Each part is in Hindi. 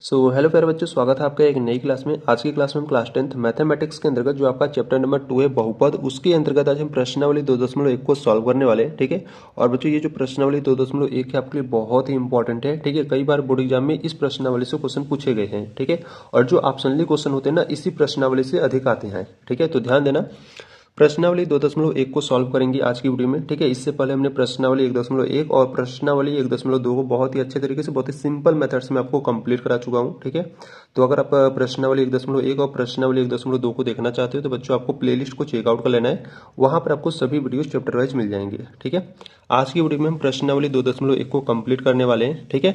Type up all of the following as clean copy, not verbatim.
हेलो प्यारे बच्चों, स्वागत है आपका एक नई क्लास में। आज की क्लास में हम क्लास 10th मैथमेटिक्स के अंतर्गत जो आपका चैप्टर नंबर 2 है बहुपद, उसके अंतर्गत आज हम प्रश्नावली 2.1 को सॉल्व करने वाले हैं। ठीक है। और बच्चों, ये जो प्रश्नावली 2.1 है आपके लिए बहुत ही इंपॉर्टेंट है। ठीक है। कई बार बोर्ड एग्जाम में इस प्रश्नावली से क्वेश्चन पूछे गए हैं। ठीक है। और जो ऑप्शनली क्वेश्चन होते हैं ना, इसी प्रश्नावली से अधिक आते हैं। ठीक है। तो ध्यान देना, प्रश्नावली 2.1 को सॉल्व करेंगे आज की वीडियो में। ठीक है। इससे पहले हमने प्रश्नावली 1.1 और प्रश्नावली 1.2 को बहुत ही अच्छे तरीके से, बहुत ही सिंपल मेथड्स में आपको कंप्लीट करा चुका हूं। ठीक है। तो अगर आप प्रश्नावली 1.1 और प्रश्नावली 1.2 को देखना चाहते हो तो बच्चों आपको प्लेलिस्ट को चेकआउट कर लेना है। वहां पर आपको सभी वीडियो चैप्टर वाइज मिल जाएंगे। ठीक है। आज की वीडियो में हम प्रश्नावली 2.1 को कंप्लीट करने वाले हैं। ठीक है।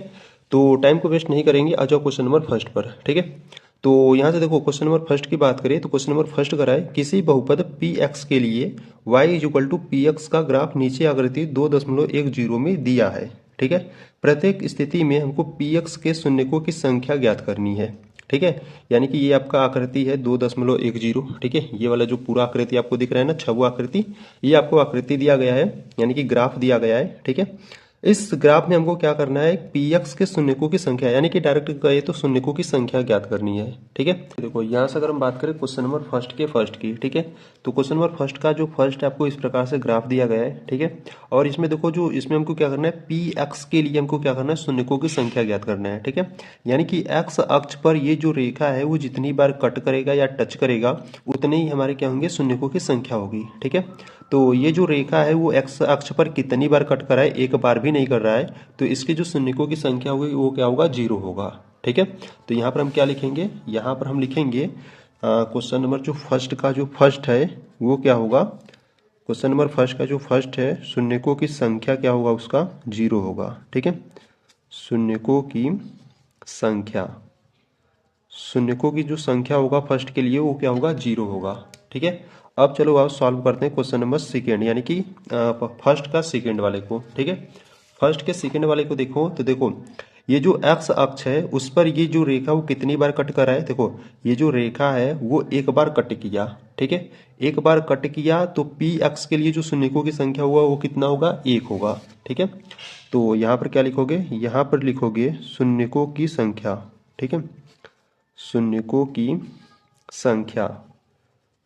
तो टाइम को वेस्ट नहीं करेंगे, आ जाओ क्वेश्चन नंबर फर्स्ट पर। ठीक है। तो यहाँ से देखो, क्वेश्चन नंबर फर्स्ट की बात करें तो क्वेश्चन नंबर फर्स्ट करा है, किसी बहुपद पी एक्स के लिए y equal to p x का ग्राफ नीचे आकृति 2.10 में दिया है। ठीक है। प्रत्येक स्थिति में हमको पी एक्स के शून्यकों की संख्या ज्ञात करनी है। ठीक है। यानी कि ये आपका आकृति है 2.10। ठीक है। ये वाला जो पूरा आकृति आपको दिख रहा है ना, छवा आकृति, ये आपको आकृति दिया गया है, यानी कि ग्राफ दिया गया है। ठीक है। इस ग्राफ में हमको क्या करना है, पी एक्स के शून्यकों की संख्या, यानी कि डायरेक्ट कहे तो शून्यकों की संख्या ज्ञात करनी है। ठीक है। देखो यहाँ से अगर हम बात करें क्वेश्चन नंबर फर्स्ट की, ठीक है, तो क्वेश्चन नंबर फर्स्ट का जो फर्स्ट है आपको इस प्रकार से ग्राफ दिया गया है। ठीक है। और इसमें देखो, जो इसमें हमको क्या करना है, पी एक्स के लिए हमको क्या करना है, शून्यकों की संख्या ज्ञात करना है। ठीक है। यानी कि एक्स अक्ष पर ये जो रेखा है वो जितनी बार कट करेगा या टच करेगा उतने ही हमारे क्या होंगे, शून्यकों की संख्या होगी। ठीक है। तो ये जो रेखा है वो एक्स अक्ष पर कितनी बार कट कर रहा है, एक बार भी नहीं कर रहा है, तो इसकी जो शून्यकों की संख्या होगी वो क्या होगा, 0 होगा। ठीक है। तो यहाँ पर हम क्या लिखेंगे, यहाँ पर हम लिखेंगे क्वेश्चन नंबर जो फर्स्ट का जो फर्स्ट है वो क्या होगा, क्वेश्चन नंबर फर्स्ट का जो फर्स्ट है, शून्यकों की संख्या क्या होगा, उसका 0 होगा। ठीक है। शून्यकों की संख्या, शून्यकों की जो संख्या होगा फर्स्ट के लिए वो क्या होगा, 0 होगा। ठीक है। अब चलो आप सॉल्व करते हैं क्वेश्चन नंबर सेकेंड, यानी कि फर्स्ट का सेकेंड वाले को। ठीक है। फर्स्ट के सेकेंड वाले को देखो तो देखो, ये जो एक्स अक्ष है उस पर ये जो रेखा वो कितनी बार कट कर रहा है, देखो ये जो रेखा है वो एक बार कट किया। ठीक है। एक बार कट किया तो पी एक्स के लिए जो शून्यकों की संख्या हुआ वो कितना होगा, 1 होगा। ठीक है। तो यहाँ पर क्या लिखोगे, यहाँ पर लिखोगे शून्यकों की संख्या। ठीक है। शून्यकों की संख्या,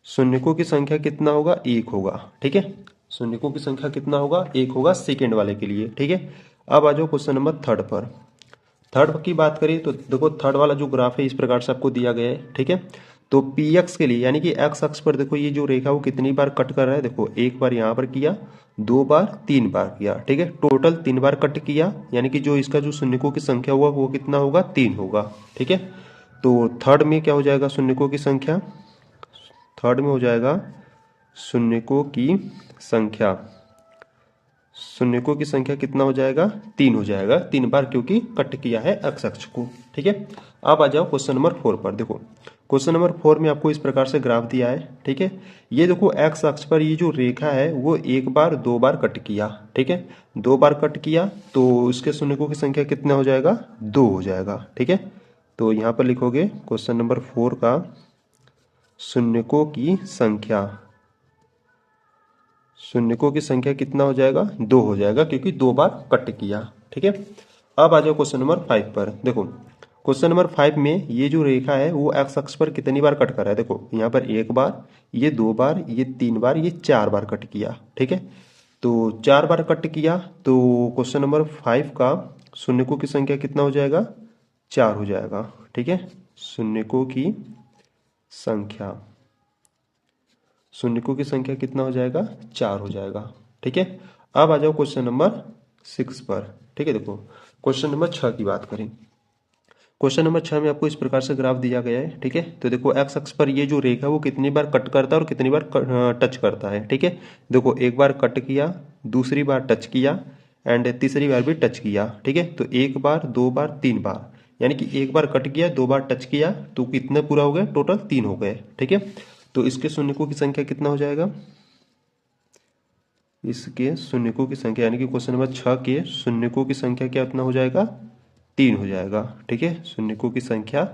शून्यकों की संख्या कितना होगा, 1 होगा। ठीक है। शून्यकों की संख्या कितना होगा, 1 होगा सेकेंड वाले के लिए। ठीक है। अब आ जाओ क्वेश्चन नंबर थर्ड पर। थर्ड की बात करें तो देखो, थर्ड वाला जो ग्राफ है इस प्रकार से आपको दिया गया है। ठीक है। तो पी एक्स के लिए, यानी कि एक्स अक्ष पर देखो ये जो रेखा वो कितनी बार कट कर रहा है, देखो एक बार यहाँ पर किया, 2 बार, 3 बार किया। ठीक है। टोटल 3 बार कट किया, यानी कि जो इसका जो शून्यकों की संख्या हुआ वो कितना होगा, 3 होगा। ठीक है। तो थर्ड में क्या हो जाएगा, शून्यकों की संख्या, थर्ड में हो जाएगा शून्यकों की संख्या, शून्यकों की संख्या कितना हो जाएगा, 3 हो जाएगा, 3 बार, क्योंकि कट किया है एक्स अक्ष को। ठीक है। अब आ जाओ क्वेश्चन नंबर 4 पर। देखो क्वेश्चन नंबर 4 में आपको इस प्रकार से ग्राफ दिया है। ठीक है। ये देखो एक्स अक्ष पर ये जो रेखा है वो एक बार, 2 बार कट किया। ठीक है। 2 बार कट किया तो इसके शून्यकों की संख्या कितना हो जाएगा, 2 हो जाएगा। ठीक है। तो यहाँ पर लिखोगे क्वेश्चन नंबर 4 का शून्यकों की संख्या, शून्यकों की संख्या कितना हो जाएगा, 2 हो जाएगा, क्योंकि 2 बार कट किया। ठीक है। अब आ जाओ क्वेश्चन नंबर 5 पर। देखो क्वेश्चन नंबर 5 में ये जो रेखा है वो एक्स अक्ष पर कितनी बार कट कर रहा है, देखो यहाँ पर 1 बार, ये 2 बार, ये 3 बार, ये 4 बार कट किया। ठीक है। तो 4 बार कट किया तो क्वेश्चन नंबर 5 का शून्यकों की संख्या कितना हो जाएगा, 4 हो जाएगा। ठीक है। शून्यकों की संख्या, शून्यकों की संख्या कितना हो जाएगा, 4 हो जाएगा। ठीक है। अब आ जाओ क्वेश्चन नंबर 6 पर। ठीक है। देखो क्वेश्चन नंबर 6 की बात करें, क्वेश्चन नंबर 6 में आपको इस प्रकार से ग्राफ दिया गया है। ठीक है। तो देखो एक्स अक्ष पर ये जो रेखा वो कितनी बार कट करता है और कितनी बार टच करता है। ठीक है। देखो एक बार कट किया, दूसरी बार टच किया, एंड तीसरी बार भी टच किया। ठीक है। तो 1 बार, 2 बार, 3 बार, यानी कि एक बार कट किया, 2 बार टच किया, तो कितने पूरा हो गए, टोटल 3 हो गए। ठीक है। तो इसके शून्यकों की संख्या कितना हो जाएगा, इसके शून्यकों की संख्या, यानी कि क्वेश्चन नंबर 6 के शून्यकों की संख्या क्या कितना हो जाएगा, 3 हो जाएगा। ठीक है। शून्यकों की संख्या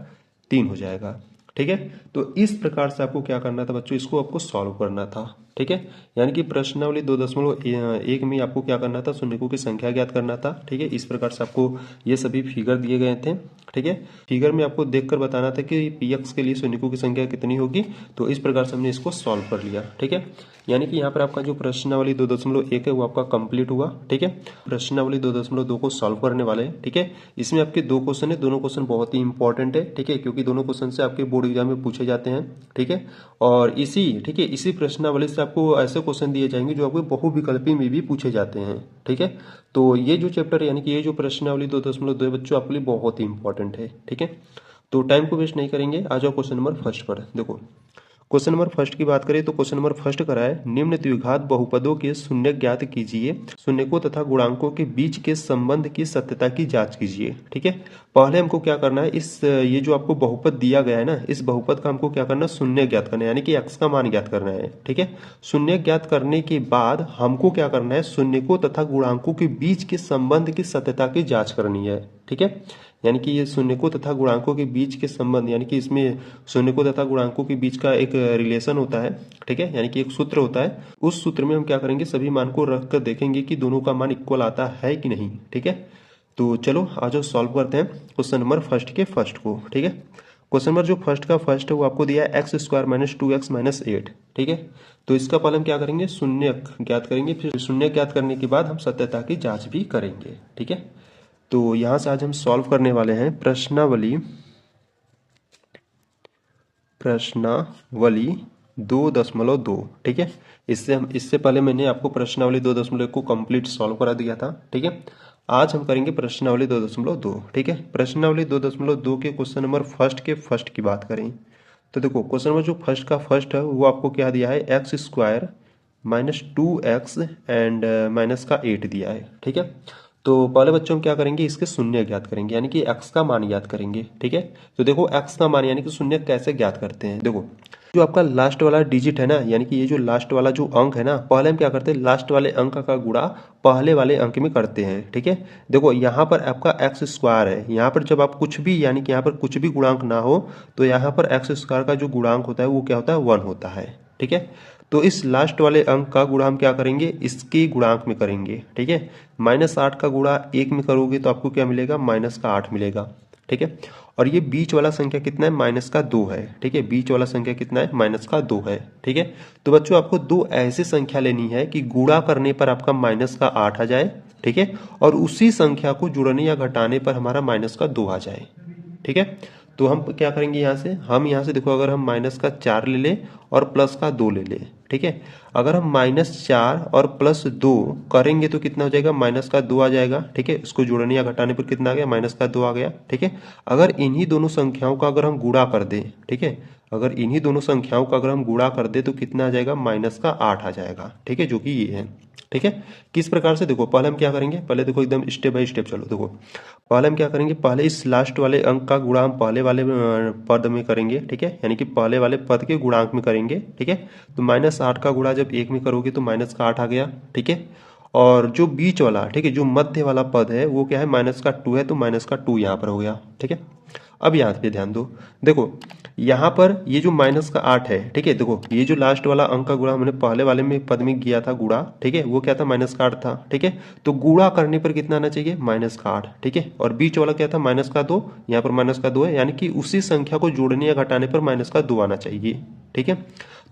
3 हो जाएगा। ठीक है। तो इस प्रकार से आपको क्या करना था बच्चों, इसको आपको सॉल्व करना था। ठीक है। यानी कि प्रश्नावली 2.1 में आपको क्या करना था, शून्यकों की संख्या ज्ञात करना था। ठीक है, इस प्रकार से आपको ये सभी फिगर दिए गए थे। ठीक है, फिगर में आपको देखकर बताना था कि px के लिए शून्यकों की संख्या कितनी होगी। तो इस प्रकार से हमने इसको सॉल्व कर लिया। ठीक है, यानी कि यहाँ पर आपका जो प्रश्नावली 2.1 है वो आपका कंप्लीट हुआ। ठीक है, प्रश्नावली 2.2 को सॉल्व करने वाले हैं। ठीक है, इसमें आपके 2 क्वेश्चन है, दोनों क्वेश्चन बहुत ही इंपॉर्टेंट है। ठीक है, क्योंकि दोनों क्वेश्चन से आपके बोर्ड एग्जाम में पूछे जाते हैं। ठीक है, और ठीक है, इसी प्रश्नावली से आपको ऐसे क्वेश्चन दिए जाएंगे जो आपको बहुविकल्पी में भी पूछे जाते हैं। ठीक है, तो ये जो चैप्टर यानी कि ये जो प्रश्नावली 2.2 बच्चों आपके लिए बहुत ही इंपॉर्टेंट है। ठीक है, तो टाइम को वेस्ट नहीं करेंगे, आ जाओ क्वेश्चन नंबर फर्स्ट पर। देखो क्वेश्चन नंबर फर्स्ट की बात करें तो क्वेश्चन नंबर फर्स्ट करा है, निम्न द्विघात बहुपदों के शून्य ज्ञात कीजिए, शून्यकों तथा गुणांकों के बीच के संबंध की सत्यता की जांच कीजिए। ठीक है, पहले हमको क्या करना है, इस ये जो आपको बहुपद दिया गया है ना, इस बहुपद का हमको क्या करना है, शून्य ज्ञात करना है, यानी कि x का मान ज्ञात करना है। ठीक है, शून्य ज्ञात करने के बाद हमको क्या करना है, शून्यकों तथा गुणांकों के बीच के संबंध की सत्यता की जांच करनी है। ठीक है, यानी कि ये शून्यकों तथा गुणांकों के बीच के संबंध, यानी कि इसमें शून्यकों तथा गुणांकों के बीच का एक रिलेशन होता है। ठीक है, यानी कि एक सूत्र होता है, उस सूत्र में हम क्या करेंगे, सभी मान को रख कर देखेंगे कि दोनों का मान इक्वल आता है कि नहीं। ठीक है, तो चलो आज जो सॉल्व करते हैं क्वेश्चन नंबर फर्स्ट के फर्स्ट को। ठीक है, क्वेश्चन नंबर जो फर्स्ट का फर्स्ट है वो आपको दिया है x² - 2x - 8। ठीक है, तो इसका पहले हम क्या करेंगे, शून्य ज्ञात करेंगे, फिर शून्य ज्ञात करने के बाद हम सत्यता की जांच भी करेंगे। ठीक है, तो यहां से आज हम सॉल्व करने वाले हैं प्रश्नावली 2.2। ठीक है, इससे पहले मैंने आपको प्रश्नावली 2.1 को कंप्लीट सॉल्व करा दिया था। ठीक है, आज हम करेंगे प्रश्नावली 2.2। ठीक है, प्रश्नावली 2.2 के क्वेश्चन नंबर फर्स्ट के फर्स्ट की बात करें तो देखो क्वेश्चन नंबर जो फर्स्ट का फर्स्ट है वो आपको क्या दिया है, x² - 2x एंड -8 दिया है। ठीक है, तो पहले बच्चों हम क्या करेंगे, इसके शून्य ज्ञात करेंगे, यानी कि x का मान ज्ञात करेंगे। ठीक है, तो देखो x का मान यानी कि शून्य कैसे ज्ञात करते हैं। देखो जो आपका लास्ट वाला डिजिट है ना, यानी कि ये जो लास्ट वाला जो अंक है ना, पहले हम क्या करते हैं, लास्ट वाले अंक का गुणा पहले वाले अंक में करते हैं। ठीक है, देखो यहाँ पर आपका x² है, यहाँ पर जब आप कुछ भी यानी कि यहाँ पर कुछ भी गुणांक ना हो तो यहाँ पर x² का जो गुणांक होता है वो क्या होता है, 1 होता है। ठीक है, तो इस लास्ट वाले अंक का गुणा हम क्या करेंगे, इसके गुणांक में करेंगे। ठीक है, -8 का गुणा 1 में करोगे तो आपको क्या मिलेगा, -8 मिलेगा। ठीक है, और ये बीच वाला संख्या कितना है, -2 है। ठीक है, बीच वाला संख्या कितना है, -2 है। ठीक है, तो बच्चों आपको दो ऐसी संख्या लेनी है कि गुणा करने पर आपका -8 आ जाए। ठीक है, और उसी संख्या को जुड़ने या घटाने पर हमारा -2 आ जाए। ठीक है, तो हम क्या करेंगे, हम यहाँ से देखो, अगर हम -4 ले लें और +2 ले लें। ठीक है, अगर हम -4 और +2 करेंगे तो कितना हो जाएगा, -2 आ जाएगा। ठीक है, इसको जोड़ने या घटाने पर कितना आ गया, -2 आ गया। ठीक है, अगर इन्हीं दोनों संख्याओं का अगर हम गुणा कर दें, ठीक है, अगर इन्हीं दोनों संख्याओं का अगर हम गुणा कर दें तो कितना आ जाएगा, -8 आ जाएगा। ठीक है, जो कि ये है। ठीक है, किस प्रकार से, देखो पहले हम क्या करेंगे, पहले देखो एकदम स्टेप बाय स्टेप चलो। देखो पहले हम क्या करेंगे, पहले इस लास्ट वाले अंक का गुणा हम पहले वाले पद में करेंगे। ठीक है, यानी कि पहले वाले पद के गुणांक में करेंगे। ठीक है, तो -8 का गुणा जब 1 में करोगे तो -8 आ गया। ठीक है, और जो बीच वाला, ठीक है, जो मध्य वाला पद है वो क्या है, -2 है, तो -2 यहाँ पर हो गया। ठीक है, अब यहाँ पे ध्यान दो, देखो यहाँ पर ये जो -8 है, ठीक है, देखो ये जो लास्ट वाला अंक का गुणा हमने पहले वाले में पद में किया था गुणा, ठीक है, वो क्या था, -8 था। ठीक है, तो गुणा करने पर कितना आना चाहिए, -8। ठीक है, और बीच वाला क्या था, -2, यहाँ पर -2 है, यानी कि उसी संख्या को जोड़ने या घटाने पर -2 आना चाहिए। ठीक है,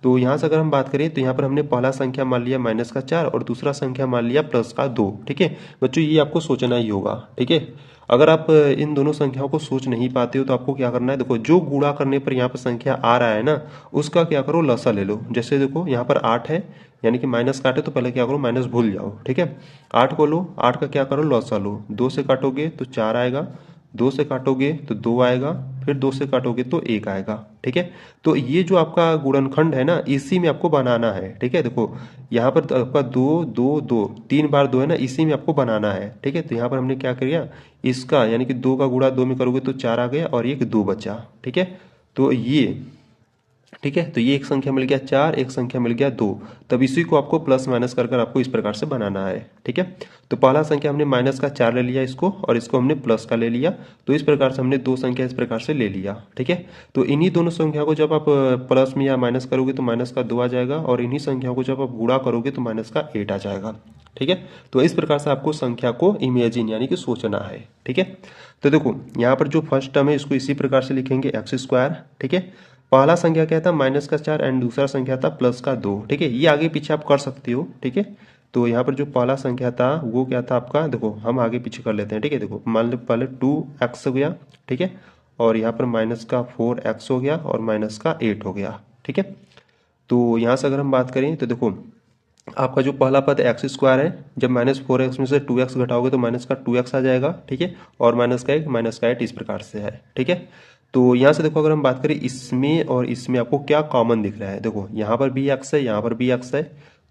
तो यहाँ से अगर हम बात करें तो यहाँ पर हमने पहला संख्या मान लिया -4 और दूसरा संख्या मान लिया +2। ठीक है बच्चों, ये आपको सोचना ही होगा। ठीक है, अगर आप इन दोनों संख्याओं को सोच नहीं पाते हो तो आपको क्या करना है, देखो जो गुणा करने पर यहाँ पर संख्या आ रहा है ना, उसका क्या करो, लसा ले लो। जैसे देखो यहाँ पर 8 है, यानी कि माइनस काटे तो पहले क्या करो, माइनस भूल जाओ। ठीक है, 8 को लो, 8 का क्या करो, लसा लो। 2 से काटोगे तो 4 आएगा, 2 से काटोगे तो 2 आएगा, फिर 2 से काटोगे तो 1 आएगा। ठीक है, तो ये जो आपका गुणनखंड है ना, इसी में आपको बनाना है। ठीक है, देखो यहाँ पर तो आपका 2 2 2 3 बार 2 है ना, इसी में आपको बनाना है। ठीक है, तो यहाँ पर हमने क्या किया, इसका यानी कि 2 का गुणा 2 में करोगे तो 4 आ गया और एक 2 बचा। ठीक है, तो ये ठीक है। तो ये एक संख्या मिल गया 4, एक संख्या मिल गया 2। तब इसी को आपको प्लस माइनस कर आपको इस प्रकार से बनाना है। ठीक है। तो पहला संख्या हमने माइनस का 4 ले लिया इसको, और इसको हमने प्लस का ले लिया। तो इस प्रकार से हमने दो संख्या इस प्रकार से ले लिया। ठीक है। तो इन्हीं दोनों संख्या को जब आप प्लस में या माइनस करोगे तो माइनस का 2 आ जाएगा, और इन्हीं संख्या को जब आप गुणा करोगे तो माइनस का 8 आ जाएगा। ठीक है। तो इस प्रकार से आपको संख्या को इमेजिन यानी कि सोचना है। ठीक है। तो देखो यहाँ पर जो फर्स्ट टर्म है इसको इसी प्रकार से लिखेंगे एक्स स्क्वायर। ठीक है। पहला संख्या क्या था माइनस का 4 एंड दूसरा संख्या था प्लस का 2। ठीक है। ये आगे पीछे आप कर सकते हो। ठीक है। तो यहाँ पर जो पहला संख्या था वो क्या था आपका, देखो हम आगे पीछे कर लेते हैं। ठीक है। देखो मान लो पहले 2x हो गया। ठीक है। और यहाँ पर माइनस का 4x हो गया और माइनस का 8 हो गया। ठीक है। तो यहाँ से अगर हम बात करें तो देखो आपका जो पहला पद एक्स स्क्वायर है, जब -4x में से 2x घटाओगे तो माइनस का 2x आ जाएगा। ठीक है। और माइनस का 1 माइनस का 8 इस प्रकार से है। ठीक है। तो यहाँ से देखो अगर हम बात करें इसमें और इसमें आपको क्या कॉमन दिख रहा है, देखो यहाँ पर भी x है, यहाँ पर भी x है।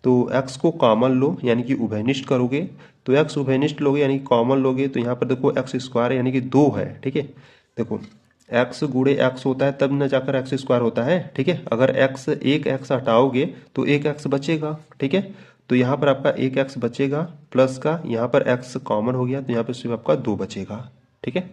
तो x को कॉमन लो यानी कि उभयनिष्ठ करोगे, तो x उभयनिष्ठ लोगे यानी कि कॉमन लोगे, तो यहाँ पर देखो एक्स स्क्वायर यानी कि 2 है। ठीक है। देखो x गुणे x होता है तब न जाकर एक्स स्क्वायर होता है। ठीक है। अगर x एक x हटाओगे तो एक x बचेगा। ठीक है। तो यहाँ पर आपका एक x बचेगा प्लस का, यहाँ पर x कॉमन हो गया तो यहाँ पर सिर्फ आपका 2 बचेगा। ठीक है।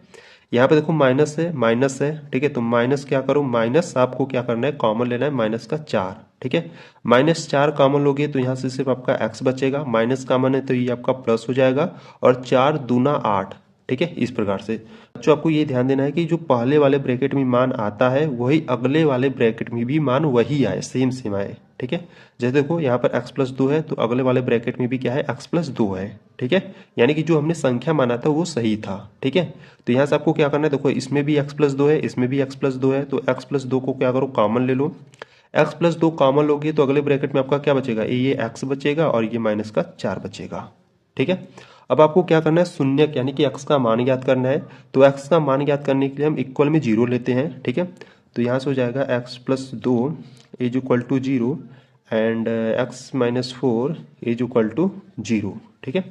यहाँ पे देखो माइनस है, माइनस है। ठीक है। तो माइनस क्या करो, माइनस आपको क्या करना है, कॉमन लेना है माइनस का 4। ठीक है। -4 कॉमन लोगे तो यहाँ से सिर्फ आपका x बचेगा, माइनस कॉमन है तो ये आपका प्लस हो जाएगा, और 4 दूना 8। ठीक है। इस प्रकार से बच्चों आपको ये ध्यान देना है कि जो पहले वाले ब्रैकेट में मान आता है वही अगले वाले ब्रैकेट में भी मान वही आए, सेम सेम आए। ठीक है। जैसे देखो यहाँ पर x+2 है तो अगले वाले ब्रैकेट में भी क्या है, x+2 है। ठीक है। यानी कि जो हमने संख्या माना था वो सही था। ठीक है। तो यहाँ से आपको क्या करना है, देखो इसमें भी x+2 है, इसमें भी x+2 है, तो x+2 को क्या करो, कॉमन ले लो। x+2 कॉमन लोगे तो अगले ब्रैकेट में आपका क्या बचेगा, ये x बचेगा और ये माइनस का 4 बचेगा। ठीक है। अब आपको क्या करना है, शून्य यानी कि x का मान ज्ञात करना है। तो x का मान ज्ञात करने के लिए हम इक्वल में 0 लेते हैं। ठीक है। तो यहाँ से हो जाएगा x+2 is equal to 0 and x-4 is equal to 0। ठीक है।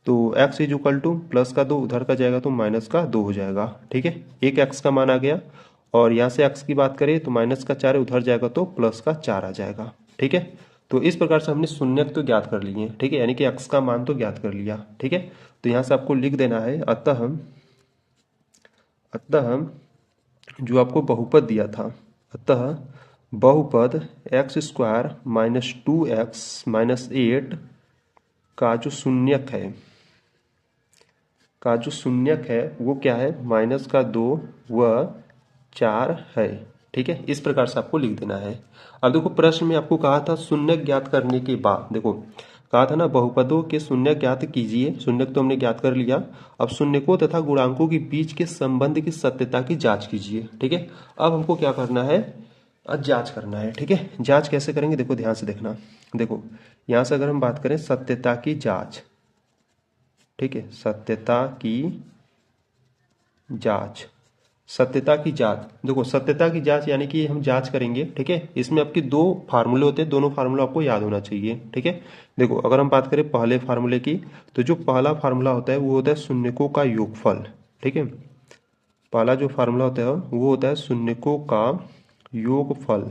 तो x is equal to plus का 2 उधर का जाएगा तो माइनस का 2 हो जाएगा। ठीक है। एक x का मान आ गया, और यहाँ से x की बात करें तो माइनस का 4 उधर जाएगा तो प्लस का 4 आ जाएगा। ठीक है। तो इस प्रकार से हमने शून्यक तो ज्ञात कर लिए। ठीक है। यानी कि x का मान तो ज्ञात कर लिया। ठीक है। तो यहाँ से आपको लिख देना है अतः जो आपको बहुपद दिया था, अतः बहुपद x² - 2x - 8 का जो शून्यक है वो क्या है, माइनस का 2 व 4 है। ठीक है। इस प्रकार से आपको लिख देना है। अब देखो प्रश्न में आपको कहा था शून्यक ज्ञात करने के बाद, देखो कहा था ना बहुपदों के शून्यक ज्ञात कीजिए। शून्यक तो हमने ज्ञात कर लिया, अब शून्यकों तथा गुणांकों के बीच के संबंध की सत्यता की जांच कीजिए। ठीक है। अब हमको क्या करना है, जांच करना है। ठीक है। जांच कैसे करेंगे, देखो ध्यान से देखना। देखो यहाँ से अगर हम बात करें सत्यता की जांच, ठीक है, सत्यता की जांच, देखो सत्यता की जांच यानी कि हम जांच करेंगे। ठीक है। इसमें आपके दो फार्मूले होते हैं, दोनों फार्मूला आपको याद होना चाहिए। ठीक है। देखो अगर हम बात करें पहले फार्मूले की, तो जो पहला फार्मूला होता है वो होता है शून्यकों का योगफल। ठीक है। पहला जो फार्मूला होता है वो होता है शून्यकों का योगफल।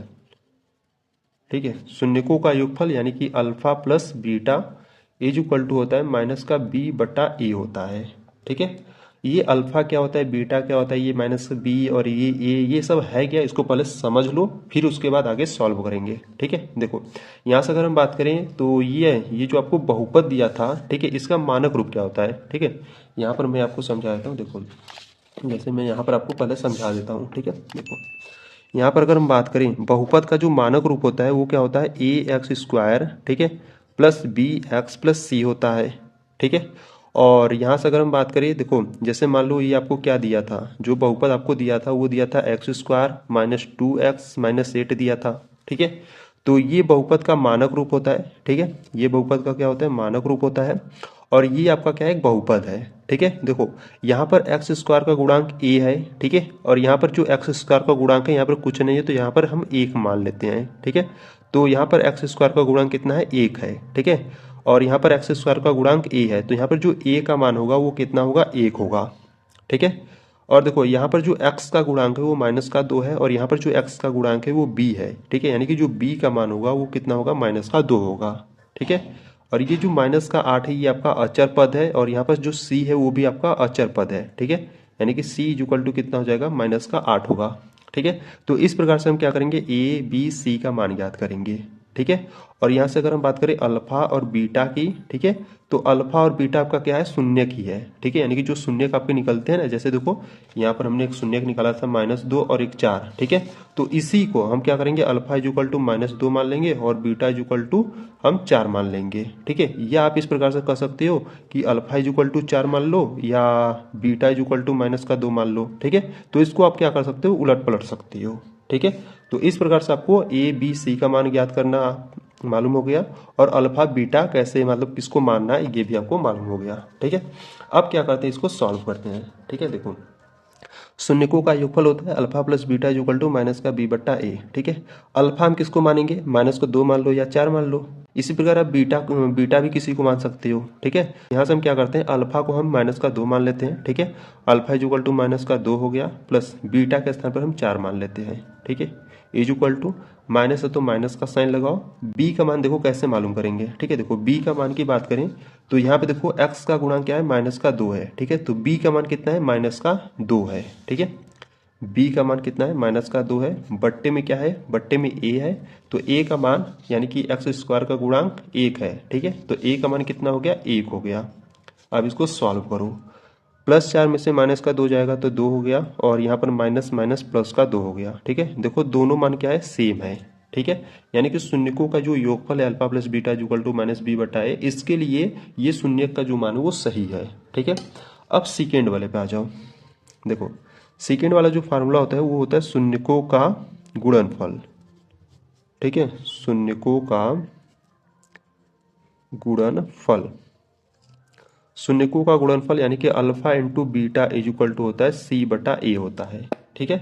ठीक है। शून्यकों का योगफल यानी कि alpha plus beta is equal to होता है माइनस का b बटा a होता है। ठीक है। ये अल्फा क्या होता है, बीटा क्या होता है, ये माइनस b और ये सब है क्या, इसको पहले समझ लो फिर उसके बाद आगे सॉल्व करेंगे। ठीक है। देखो यहाँ से अगर हम बात करें तो ये जो आपको बहुपद दिया था, ठीक है, इसका मानक रूप क्या होता है। ठीक है। यहाँ पर मैं आपको समझा देता हूँ। देखो जैसे मैं यहाँ पर आपको पहले समझा देता हूँ। ठीक है। देखो यहाँ पर अगर हम बात करें बहुपद का जो मानक रूप होता है वो क्या होता है, ax², ठीक है, प्लस bx प्लस c होता है। ठीक है। और यहाँ से अगर हम बात करें, देखो जैसे मान लो ये आपको क्या दिया था, जो बहुपद आपको दिया था वो दिया था x² - 2x - 8 दिया था। ठीक है। तो ये बहुपद का मानक रूप होता है। ठीक है। ये बहुपद का क्या होता है, मानक रूप होता है, और ये आपका क्या है, एक बहुपद है। ठीक है। देखो यहाँ पर x² का गुणांक a है। ठीक है। और यहाँ पर जो x² का गुणांक है यहाँ पर कुछ नहीं है, तो यहाँ पर हम 1 मान लेते हैं। ठीक है। तो यहाँ पर x² का गुणांक कितना है, 1 है। ठीक है। और यहाँ पर x² का गुणांक a है, तो यहाँ पर जो a का मान होगा वो कितना होगा, 1 होगा। ठीक है। और देखो यहाँ पर जो x का गुणांक है वो -2 है और यहाँ पर जो x का गुणांक है वो b है, ठीक है। यानी कि जो b का मान होगा वो कितना होगा, -2 होगा, ठीक है। और ये जो -8 है ये आपका अचर पद है और यहाँ पर जो c है वो भी आपका अचर पद है, ठीक है। यानी कि c इक्वल टू कितना हो जाएगा, -8 होगा, ठीक है। तो इस प्रकार से हम क्या करेंगे, a b c का मान ज्ञात करेंगे, ठीक है। और यहाँ से अगर हम बात करें अल्फा और बीटा की, ठीक है, तो अल्फा और बीटा आपका क्या है, शून्य की है, ठीक है। यानी कि जो शून्य आपके निकलते हैं ना, जैसे देखो यहाँ पर हमने एक शून्य निकाला था -2 और एक 4, ठीक है। तो इसी को हम क्या करेंगे, अल्फा इक्वल टू -2 मान लेंगे और बीटा इक्वल टू हम 4 मान लेंगे, ठीक है। या आप इस प्रकार से कह सकते हो कि अल्फा इक्वल टू 4 मान लो या बीटा इक्वल टू -2 मान लो, ठीक है। तो इसको आप क्या कर सकते हो, उलट पलट सकते हो, ठीक है। तो इस प्रकार से आपको ए बी सी का मान ज्ञात करना मालूम हो गया और अल्फा बीटा कैसे मतलब किसको मानना है ये भी आपको मालूम हो गया, ठीक है। अब क्या करते हैं, इसको सॉल्व करते हैं, ठीक है। देखो शून्यकों का योगफल होता है alpha plus beta equal to minus का बी बट्टा ए, ठीक है। अल्फा हम किसको मानेंगे, -2 मान लो या 4 मान लो। इसी प्रकार आप बीटा भी किसी को मान सकते हो, ठीक है। यहाँ से हम क्या करते हैं, अल्फा को हम -2 मान लेते हैं, ठीक है। अल्फा इक्वल टू -2 हो गया प्लस बीटा के स्थान पर हम 4 मान लेते हैं, ठीक है। इज इक्वल टू माइनस है तो माइनस का साइन लगाओ। बी का मान देखो कैसे मालूम करेंगे, ठीक है। देखो बी का मान की बात करें तो यहाँ पे देखो x का गुणांक क्या है, -2 है, ठीक है। तो b का मान कितना है, -2 है, ठीक है। b का मान कितना है, -2 है। बट्टे में क्या है, बट्टे में a है, तो a का मान यानी कि x² का गुणांक 1 है, ठीक है। तो a का मान कितना हो गया, 1 हो गया। अब इसको सॉल्व करो, +4 में से -2 जाएगा तो 2 हो गया और यहाँ पर माइनस माइनस प्लस का 2 हो गया, ठीक है। देखो दोनों मान क्या है, सेम है, ठीक है। यानी कि शून्यकों का जो योगफल है alpha plus beta equal to -b बटा a, इसके लिए ये शून्य का जो मान है वो सही है, ठीक है। अब सेकेंड वाले पे आ जाओ। देखो सेकेंड वाला जो फार्मूला होता है वो होता है शून्यकों का गुणनफल, ठीक है। शून्यकों का गुणनफल, शून्यकों का गुणनफल यानी कि alpha into beta is equal to होता है c बटा a होता है, ठीक है।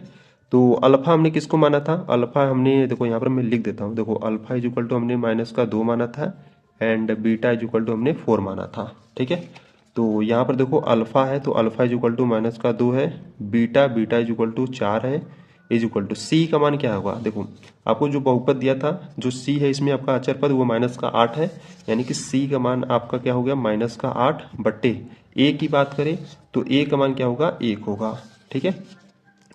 तो अल्फा हमने किसको माना था, अल्फा हमने देखो यहाँ पर मैं लिख देता हूँ। देखो अल्फा इज इक्वल टू हमने -2 माना था and beta is equal to हमने 4 माना था, ठीक है। तो यहाँ पर देखो अल्फा है तो अल्फा इज इक्वल टू -2 है, बीटा इज इक्वल टू 4 है, इज इक्वल टू सी का मान क्या होगा। देखो आपको जो बहुपद दिया था जो सी है इसमें आपका अचर पद वो -8 है, यानी कि सी का मान आपका क्या हो गया, -8 बट्टे ए की बात करें तो ए का मान क्या होगा, 1 होगा, ठीक है।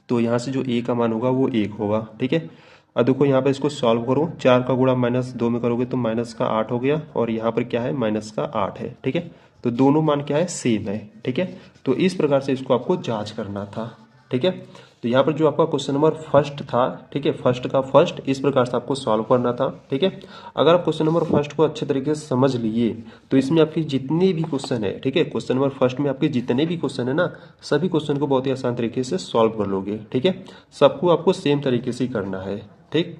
तो यहाँ से जो ए का मान होगा वो 1 होगा, ठीक है। अब देखो यहाँ पर इसको सॉल्व करो, 4 का गुणा -2 में करोगे तो -8 हो गया और यहाँ पर क्या है, -8 है, ठीक है। तो दोनों मान क्या है, सेम है, ठीक है। तो इस प्रकार से इसको आपको जांच करना था, ठीक है। तो यहाँ पर जो आपका क्वेश्चन नंबर फर्स्ट था, ठीक है, फर्स्ट का फर्स्ट इस प्रकार से आपको सॉल्व करना था, ठीक है। अगर आप क्वेश्चन नंबर फर्स्ट को अच्छे तरीके से समझ लिए तो इसमें आपकी जितने भी क्वेश्चन है, ठीक है, क्वेश्चन नंबर फर्स्ट में आपके जितने भी क्वेश्चन है ना, सभी क्वेश्चन को बहुत ही आसान तरीके से सॉल्व कर लोगे, ठीक है। सबको आपको सेम तरीके से ही करना है, ठीक।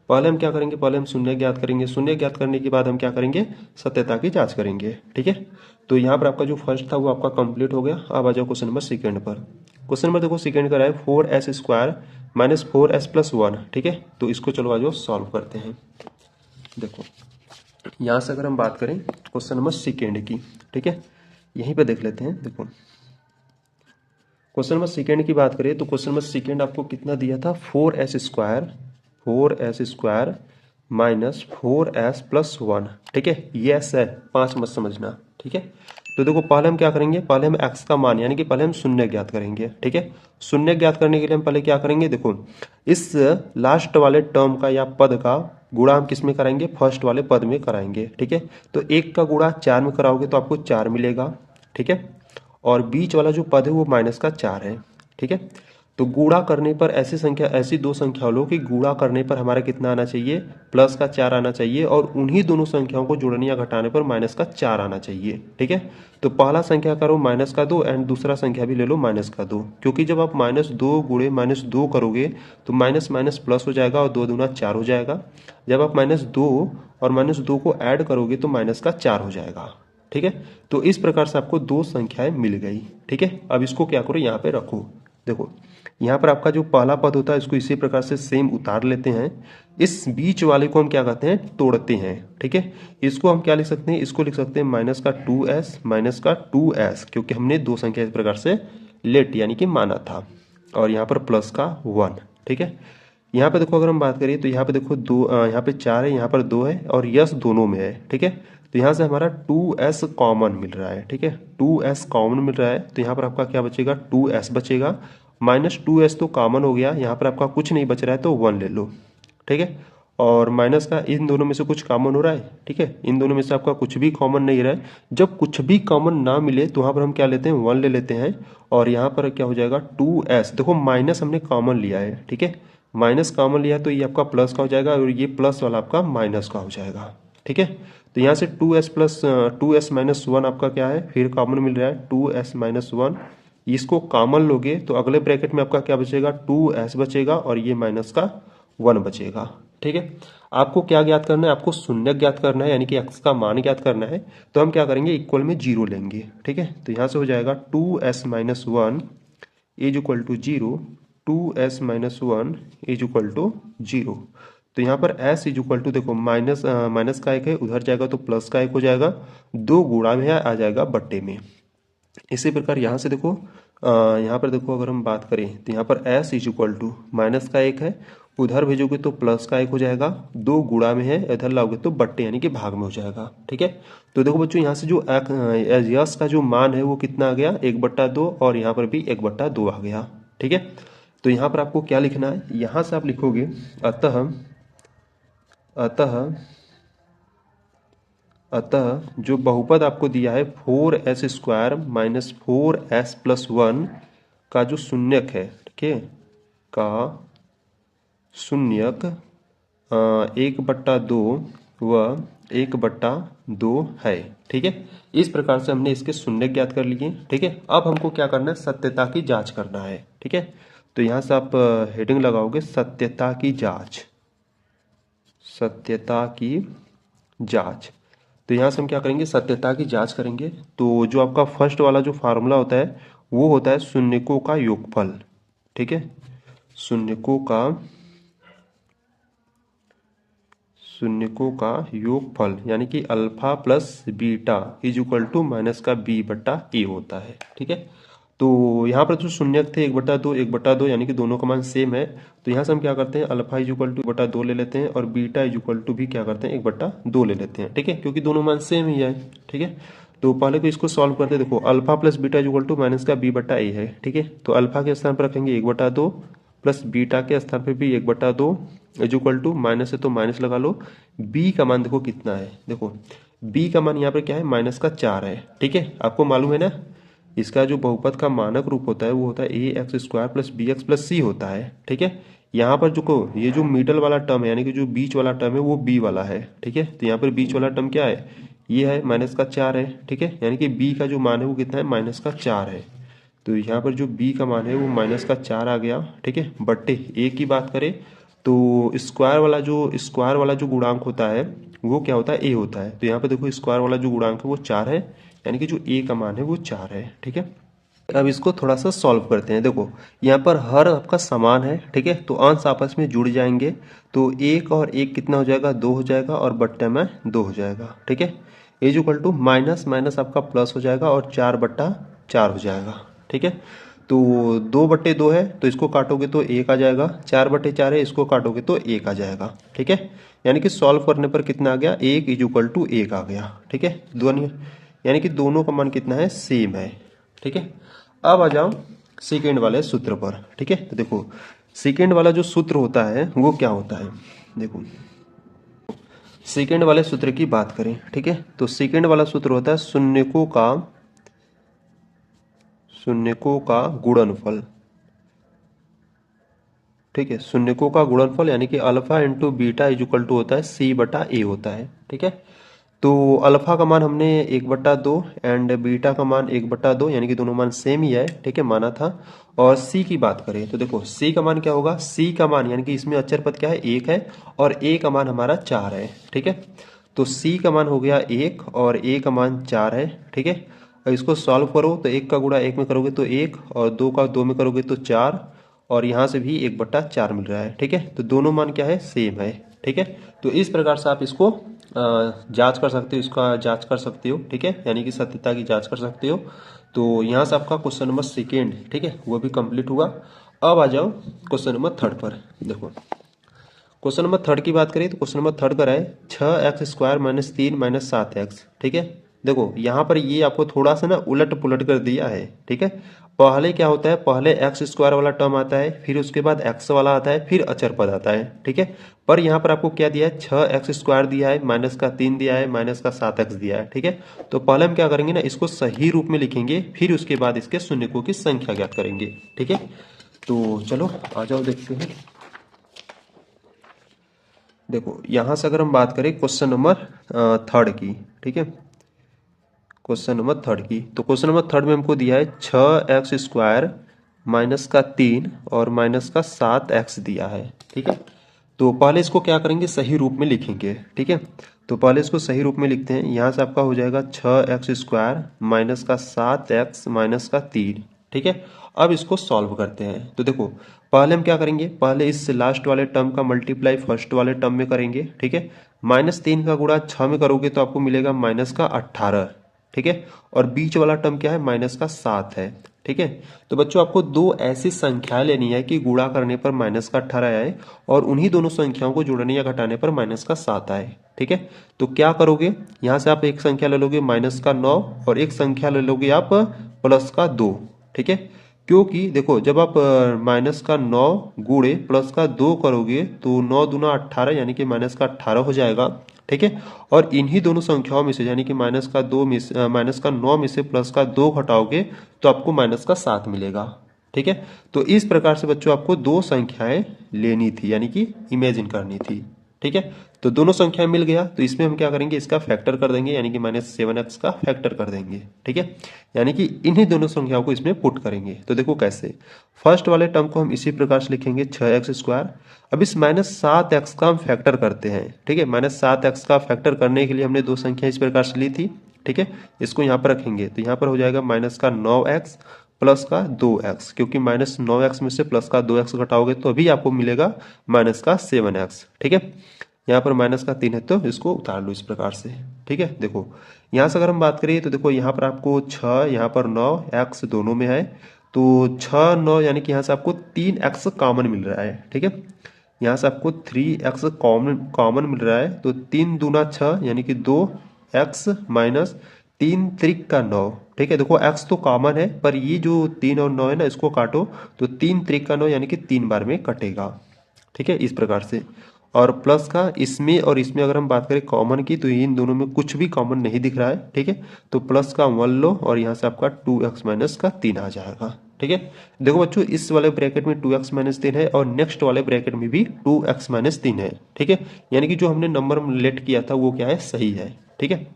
पहले हम क्या करेंगे, पहले हम शून्य ज्ञात करेंगे, शून्य ज्ञात करने के बाद हम क्या करेंगे, सत्यता की जांच करेंगे, ठीक है। तो यहाँ पर आपका जो फर्स्ट था वो आपका कंप्लीट हो गया। अब आ जाओ क्वेश्चन नंबर सेकंड पर। क्वेश्चन नंबर देखो सेकंड का है 4s² माइनस 4s+1, ठीक है। तो इसको चलो आ जाओ सॉल्व करते हैं। देखो यहाँ से अगर हम बात करें क्वेश्चन नंबर सेकंड की, ठीक है, यहीं पे देख लेते हैं। देखो क्वेश्चन नंबर सेकंड की बात करें तो क्वेश्चन नंबर सेकंड आपको कितना दिया था, 4s² माइनस 4s+1, ठीक है। ये s है, 5 मत समझना, ठीक है। तो देखो पहले हम क्या करेंगे, पहले हम x का मान यानी कि पहले हम शून्य ज्ञात करेंगे, ठीक है। शून्य ज्ञात करने के लिए हम पहले क्या करेंगे, देखो इस लास्ट वाले टर्म का या पद का गुणा हम किस में कराएंगे, फर्स्ट वाले पद में कराएंगे, ठीक है। तो 1 का गुणा 4 में कराओगे तो आपको 4 मिलेगा, ठीक है। और बीच वाला जो पद है वो -4 है, ठीक है। तो गुणा करने पर ऐसी दो संख्या लो कि गुणा करने पर हमारा कितना आना चाहिए, +4 आना चाहिए और उन्हीं दोनों संख्याओं को जोड़ने या घटाने पर -4 आना चाहिए, ठीक है। तो पहला संख्या करो -2 एंड दूसरा संख्या भी ले लो -2, क्योंकि जब आप -2 गुणे -2 करोगे तो माइनस माइनस प्लस हो जाएगा और 2 दूना 4 हो जाएगा। जब आप -2 और -2 को ऐड करोगे तो -4 हो जाएगा, ठीक है। तो इस प्रकार से आपको दो संख्याएं मिल गई, ठीक है। अब इसको क्या करो, यहाँ पे रखो। देखो यहाँ पर आपका जो पहला पद होता है इसको इसी प्रकार से सेम उतार लेते हैं। इस बीच वाले को हम क्या कहते हैं, तोड़ते हैं, ठीक है। इसको हम क्या लिख सकते हैं, इसको लिख सकते हैं -2s, क्योंकि हमने दो संख्या इस प्रकार से लेट यानी कि माना था, और यहाँ पर प्लस का 1। ठीक है, यहाँ पे देखो अगर हम बात करें तो यहाँ पे देखो यहाँ पे 4 है, यहाँ पर 2 है और यस दोनों में है। ठीक है, तो यहाँ से हमारा 2s कॉमन मिल रहा है। ठीक है, 2s कॉमन मिल रहा है, तो यहाँ पर आपका क्या बचेगा, 2s बचेगा। माइनस 2s तो कॉमन हो गया, यहाँ पर आपका कुछ नहीं बच रहा है तो 1 ले लो। ठीक है, और माइनस का इन दोनों में से कुछ कॉमन हो रहा है। ठीक है, इन दोनों में से आपका कुछ भी कॉमन नहीं रहा है। जब कुछ भी कॉमन ना मिले तो वहाँ पर हम क्या लेते हैं, 1 ले लेते हैं, और यहाँ पर क्या हो जाएगा 2s। देखो माइनस हमने कॉमन लिया है। ठीक है, माइनस कॉमन लिया तो ये आपका प्लस का हो जाएगा और ये प्लस वाला आपका माइनस का हो जाएगा। ठीक है, तो यहाँ से 2s माइनस 1 आपका क्या है, फिर कॉमन मिल रहा है 2s माइनस 1। इसको कॉमन लोगे तो अगले ब्रैकेट में आपका क्या बचेगा, 2s बचेगा और ये माइनस का 1 बचेगा। ठीक है, आपको क्या ज्ञात करना है, आपको शून्य ज्ञात करना है, यानी कि x का मान ज्ञात करना है। तो हम क्या करेंगे, इक्वल में 0 लेंगे। ठीक है, तो यहाँ से हो जाएगा 2s minus 1 is equal to 0, 2s minus 1 is equal to 0। तो यहाँ पर s इज इक्वल टू, देखो माइनस का 1 है, उधर जाएगा तो प्लस का 1 हो जाएगा, 2 गुणा में आ जाएगा बट्टे में। इसी प्रकार यहाँ से देखो, यहाँ पर देखो अगर हम बात करें तो यहाँ पर s is equal to minus का 1 है, उधर भेजोगे तो प्लस का 1 हो जाएगा, 2 गुणा में है, इधर लाओगे तो बट्टे यानी कि भाग में हो जाएगा। ठीक है, तो देखो बच्चों यहाँ से जो यस का जो मान है वो कितना आ गया, 1/2, और यहाँ पर भी 1/2 आ गया। ठीक है, तो यहाँ पर आपको क्या लिखना है, यहाँ से आप लिखोगे अतः जो बहुपद आपको दिया है 4s square minus 4s plus 1 का जो शून्यक है, ठीक है, का शून्यक 1/2 व 1/2 है। ठीक है, इस प्रकार से हमने इसके शून्यक ज्ञात कर लिए। ठीक है, अब हमको क्या करना है, सत्यता की जांच करना है। ठीक है, तो यहाँ से आप हेडिंग लगाओगे सत्यता की जांच, सत्यता की जांच। तो यहाँ से हम क्या करेंगे, सत्यता की जांच करेंगे। तो जो आपका फर्स्ट वाला जो फार्मूला होता है वो होता है शून्यकों का योगफल। ठीक है, शून्यकों का योगफल यानी कि alpha plus beta is equal to minus का b/a होता है। ठीक है, तो यहाँ पर जो शून्यक थे 1/2 1/2 यानी कि दोनों का मान सेम है, तो यहाँ से हम क्या करते हैं, अल्फा इज इक्वल टू 1/2 ले लेते हैं और बीटा इज इक्वल टू भी क्या करते हैं 1/2 ले लेते हैं। ठीक है, क्योंकि दोनों मान सेम ही है। ठीक है, तो पहले तो इसको सॉल्व करते हैं। देखो alpha plus beta is equal to minus का b/a है। ठीक है, तो अल्फा के स्थान पर रखेंगे 1/2 प्लस बीटा के स्थान पर भी 1/2 इज इक्वल टू, माइनस है तो माइनस लगा लो, b का मान देखो कितना है, देखो b का मान यहाँ पर क्या है, माइनस का 4 है। ठीक है, आपको मालूम है ना, इसका जो बहुपद का मानक रूप होता है वो होता है ax square plus bx plus c होता है। ठीक है, यहाँ पर जो ये जो मिडल वाला टर्म है यानी कि जो बीच वाला टर्म है वो b वाला है। ठीक है, तो यहाँ पर बीच वाला टर्म क्या है, ये है माइनस का 4 है। ठीक है, यानी कि b का जो मान है वो कितना है, माइनस का 4 है। तो यहाँ पर जो b का मान है वो माइनस का 4 आ गया। ठीक है, बट्टे a की बात करें तो स्क्वायर वाला जो गुणांक होता है वो क्या होता है, a होता है। तो यहाँ पे देखो स्क्वायर वाला जो गुणांक है वो 4 है, यानी कि जो a का मान है वो 4 है। ठीक है, अब इसको थोड़ा सा सॉल्व करते हैं। देखो यहाँ पर हर आपका समान है। ठीक है, तो अंश आपस में जुड़ जाएंगे, तो 1 और 1 कितना हो जाएगा, 2 हो जाएगा और बट्टे में 2 हो जाएगा। ठीक है, is equal to minus minus आपका प्लस हो जाएगा और 4/4 हो जाएगा। ठीक है, तो 2/2 है तो इसको काटोगे तो 1 आ जाएगा, 4/4 है इसको काटोगे तो 1 आ जाएगा। ठीक है, यानी कि सॉल्व करने पर कितना आ गया, 1 इज इक्वल टू 1 आ गया। ठीक है, दोनों यानी कि दोनों का मान कितना है, सेम है। ठीक है, अब आ जाओ सेकेंड वाले सूत्र पर। ठीक है, तो देखो सेकेंड वाला जो सूत्र होता है वो क्या होता है, देखो सेकेंड वाले सूत्र की बात करें। ठीक है, तो सेकेंड वाला सूत्र होता है शून्यकों का गुणनफल। ठीक है, शून्यकों का गुणनफल यानी कि alpha into beta is equal to होता है c/a होता है। ठीक है, तो अल्फा का मान हमने 1/2 एंड बीटा का मान 1/2 यानी कि दोनों मान सेम ही है। ठीक है, माना था। और c की बात करें तो देखो c का मान क्या होगा, c का मान यानी कि इसमें अचर पद क्या है, 1 है और a का मान हमारा 4 है। ठीक है, तो c का मान हो गया 1 और a का मान 4 है। ठीक है, और इसको सॉल्व करो तो 1 का गुणा 1 में करोगे तो 1 और 2 का 2 में करोगे तो 4 और यहाँ से भी 1/4 मिल रहा है। ठीक है, तो दोनों मान क्या है, सेम है। ठीक है, तो इस प्रकार से आप इसको जांच कर सकते हो, इसका जांच कर सकते हो। ठीक है, यानी कि सत्यता की जांच कर सकते हो। तो यहाँ से आपका क्वेश्चन नंबर सेकेंड, ठीक है, वो भी कंप्लीट हुआ। अब आ जाओ क्वेश्चन नंबर थर्ड पर। देखो क्वेश्चन नंबर थर्ड की बात करें तो क्वेश्चन नंबर थर्ड का है 6x² - 3 - 7x, ठीक है। देखो यहाँ पर ये आपको थोड़ा सा ना उलट पुलट कर दिया है, ठीक है। पहले क्या होता है, पहले x² वाला टर्म आता है, फिर उसके बाद x वाला आता है, फिर अचर पद आता है, ठीक है। पर यहाँ पर आपको क्या दिया है, 6x² दिया है, -3 दिया है, -7x दिया है, ठीक है। तो पहले हम क्या करेंगे ना, इसको सही रूप में लिखेंगे, फिर उसके बाद इसके शून्यकों की संख्या ज्ञात करेंगे, ठीक है। तो चलो आ जाओ देखते हैं। देखो यहाँ से अगर हम बात करें क्वेश्चन नंबर थर्ड की, ठीक है, क्वेश्चन नंबर थर्ड की, तो क्वेश्चन नंबर थर्ड में हमको दिया है 6x² -3 और -7x दिया है, ठीक है। तो पहले इसको क्या करेंगे, सही रूप में लिखेंगे, ठीक है। तो पहले इसको सही रूप में लिखते हैं। यहाँ से आपका हो जाएगा 6x² -7x -3, ठीक है। अब इसको सॉल्व करते हैं। तो देखो पहले हम क्या करेंगे, पहले इस लास्ट वाले टर्म का मल्टीप्लाई फर्स्ट वाले टर्म में करेंगे, ठीक है। -3 का गुणा 6 में करोगे तो आपको मिलेगा -18, ठीक है। और बीच वाला टर्म क्या है, -7 है, ठीक है। तो बच्चों आपको दो ऐसी संख्याएं लेनी है कि गुणा करने पर -18 आए और उन्हीं दोनों संख्याओं को जोड़ने या घटाने पर -7 आए, ठीक है। तो क्या करोगे, यहाँ से आप एक संख्या ले लोगे -9 और एक संख्या ले लोगे आप +2, ठीक है। क्योंकि देखो जब आप -9 गुणे +2 करोगे तो 9 दूना 18 यानी कि -18 हो जाएगा, ठीक है। और इन्हीं दोनों संख्याओं में से यानी कि -9 में से +2 घटाओगे तो आपको -7 मिलेगा, ठीक है। तो इस प्रकार से बच्चों आपको दो संख्याएं लेनी थी यानी कि इमेजिन करनी थी, ठीक है। तो दोनों संख्याएं मिल गया, तो इसमें हम क्या करेंगे, इसका फैक्टर कर देंगे यानी कि -7x का फैक्टर कर देंगे, ठीक है। यानी कि इन्हीं दोनों संख्याओं को इसमें पुट करेंगे। तो देखो कैसे, फर्स्ट वाले टर्म को हम इसी प्रकार से लिखेंगे 6x²। अब इस -7x का हम फैक्टर करते हैं, ठीक है। -7x का फैक्टर करने के लिए हमने दो संख्या इस प्रकार से ली थी, ठीक है। इसको यहाँ पर रखेंगे तो यहाँ पर हो जाएगा -9x +2x, क्योंकि -9x में से +2x घटाओगे तो अभी आपको मिलेगा -7x, ठीक है। यहाँ पर -3 है तो इसको उतार लो इस प्रकार से, ठीक है। देखो यहाँ से अगर हम बात करें तो देखो यहाँ पर आपको 6, यहाँ पर 9, x दोनों में है, तो 6 9 यानी कि यहाँ से आपको 3x कॉमन मिल रहा है, ठीक है। यहाँ से आपको 3x कॉमन मिल रहा है, तो 3 दूना 6 यानी कि 2x -3 त्रिक का 9, ठीक है। देखो x तो कॉमन है पर ये जो 3 और 9 है ना, इसको काटो तो 3 त्रिक का 9 यानी कि 3 बार में कटेगा, ठीक है, इस प्रकार से। और प्लस का इसमें और इसमें अगर हम बात करें कॉमन की तो इन दोनों में कुछ भी कॉमन नहीं दिख रहा है, ठीक है। तो प्लस का 1 लो और यहाँ से आपका 2x-3 आ जाएगा, ठीक है। देखो बच्चों इस वाले ब्रैकेट में 2x-3 है और नेक्स्ट वाले ब्रैकेट में भी 2x-3 है, ठीक है। यानी कि जो हमने नंबर लेट किया था वो क्या है, सही है, ठीक है।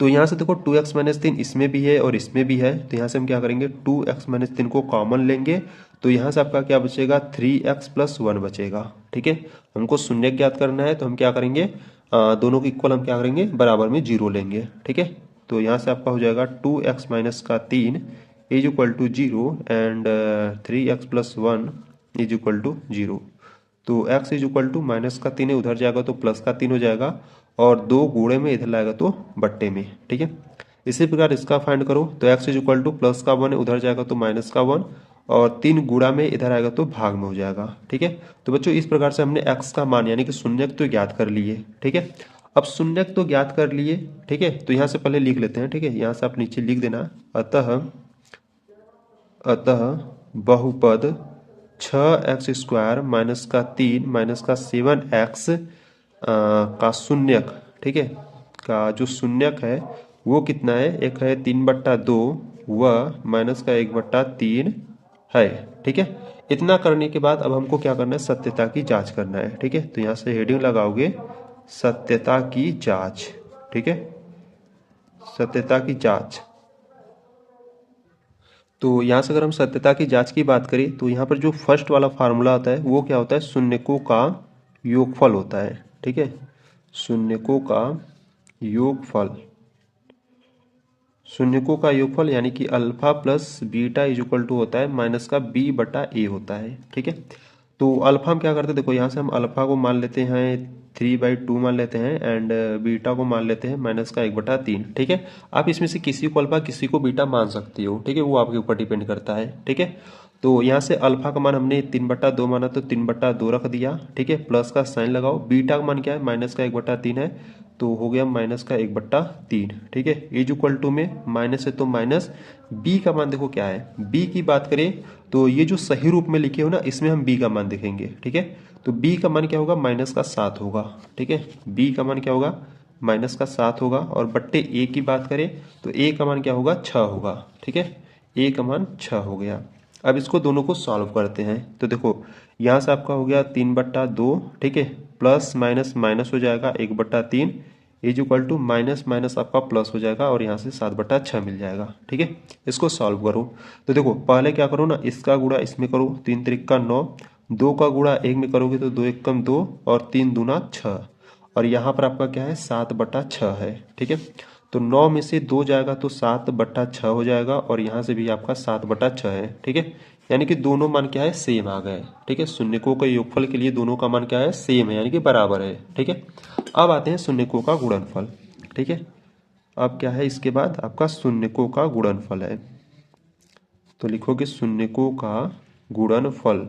तो यहाँ से देखो 2x-3 इसमें भी है और इसमें भी है, तो यहाँ से हम क्या करेंगे, 2x-3 को कॉमन लेंगे तो यहाँ से आपका क्या बचेगा, 3x + 1 बचेगा, ठीक है। हमको शून्य ज्ञात करना है तो हम क्या करेंगे, दोनों के इक्वल हम क्या करेंगे, बराबर में 0 लेंगे, ठीक है। तो यहाँ से आपका हो जाएगा 2x - 3 = 0 एंड 3x + 1 = 0। तो x -3 है, उधर जाएगा तो +3 हो जाएगा और 2 गुणे में इधर लाएगा तो बट्टे में, ठीक है। इसी प्रकार इसका फाइंड करो तो x +1 है, उधर जाएगा तो -1 और 3 गुणा में इधर आएगा तो भाग में हो जाएगा, ठीक है। तो बच्चों इस प्रकार से हमने x का मान यानी कि शून्यक तो ज्ञात कर लिए, ठीक है। अब शून्यक तो ज्ञात कर लिए, ठीक है। तो यहाँ से पहले लिख लेते हैं, ठीक है। यहाँ से आप नीचे लिख देना, अतः बहुपद 6x² -3 -7x का शून्यक, ठीक है, का जो शून्यक है वो कितना है, एक है 3/2 व -1/3 है, ठीक है। इतना करने के बाद अब हमको क्या करना है, सत्यता की जांच करना है, ठीक है। तो यहाँ से हेडिंग लगाओगे सत्यता की जांच, ठीक है, सत्यता की जांच। तो यहाँ से अगर हम सत्यता की जांच की बात करें तो यहाँ पर जो फर्स्ट वाला फार्मूला होता है वो क्या होता है, शून्यकों का योगफल होता है, ठीक है। शून्यकों का योगफल, शून्यकों का योगफल यानी कि अल्फा + बीटा = होता है -b/a होता है, ठीक है। तो अल्फा हम क्या करते हैं, देखो यहाँ से हम अल्फा को मान लेते हैं 3/2 मान लेते हैं, एंड बीटा को मान लेते हैं -1/3। ठीक है, आप इसमें से किसी को अल्फा किसी को बीटा मान सकते हो। ठीक है, वो आपके ऊपर डिपेंड करता है। ठीक है, तो यहाँ से अल्फा का मान हमने 3/2 माना तो 3/2 रख दिया। ठीक है, प्लस का साइन लगाओ। बीटा का मान क्या है, -1/3 है, तो हो गया -1/3। ठीक है, इज इक्वल टू में माइनस है तो माइनस। बी का मान देखो क्या है, बी की बात करें तो ये जो सही रूप में लिखे हो ना, इसमें हम बी का मान देखेंगे। ठीक है, तो बी का मान क्या होगा, -7 होगा। ठीक है, बी का मान क्या होगा, -7 होगा। और बट्टे ए की बात करें तो ए का मान क्या होगा, 6 होगा। ठीक है, ए का मान 6 हो गया। अब इसको दोनों को सॉल्व करते हैं। तो देखो यहाँ से आपका हो गया 3/2। ठीक है, प्लस माइनस माइनस हो जाएगा 1/3, is equal to minus minus आपका प्लस हो जाएगा और यहाँ से 7/6 मिल जाएगा। ठीक है, इसको सॉल्व करो। तो देखो पहले क्या करो ना, इसका गुणा इसमें करो, 3 त्रिक 9, 2 का गुणा 1 में करोगे तो 2 एकम 2 और 3 दूना 6, और यहाँ पर आपका क्या है 7/6 है। ठीक है, तो 9 में से 2 जाएगा तो 7/6 हो जाएगा, और यहाँ से भी आपका 7/6 है। ठीक है, यानी कि दोनों मान क्या है, सेम आ गए। ठीक है, शून्यकों का योगफल के लिए दोनों का मान क्या है, सेम है, यानी कि बराबर है। ठीक है, अब आते हैं शून्यकों का गुणनफल। ठीक है, अब क्या है, इसके बाद आपका शून्यकों का गुणनफल है। तो लिखोगे शून्यकों का गुणनफल।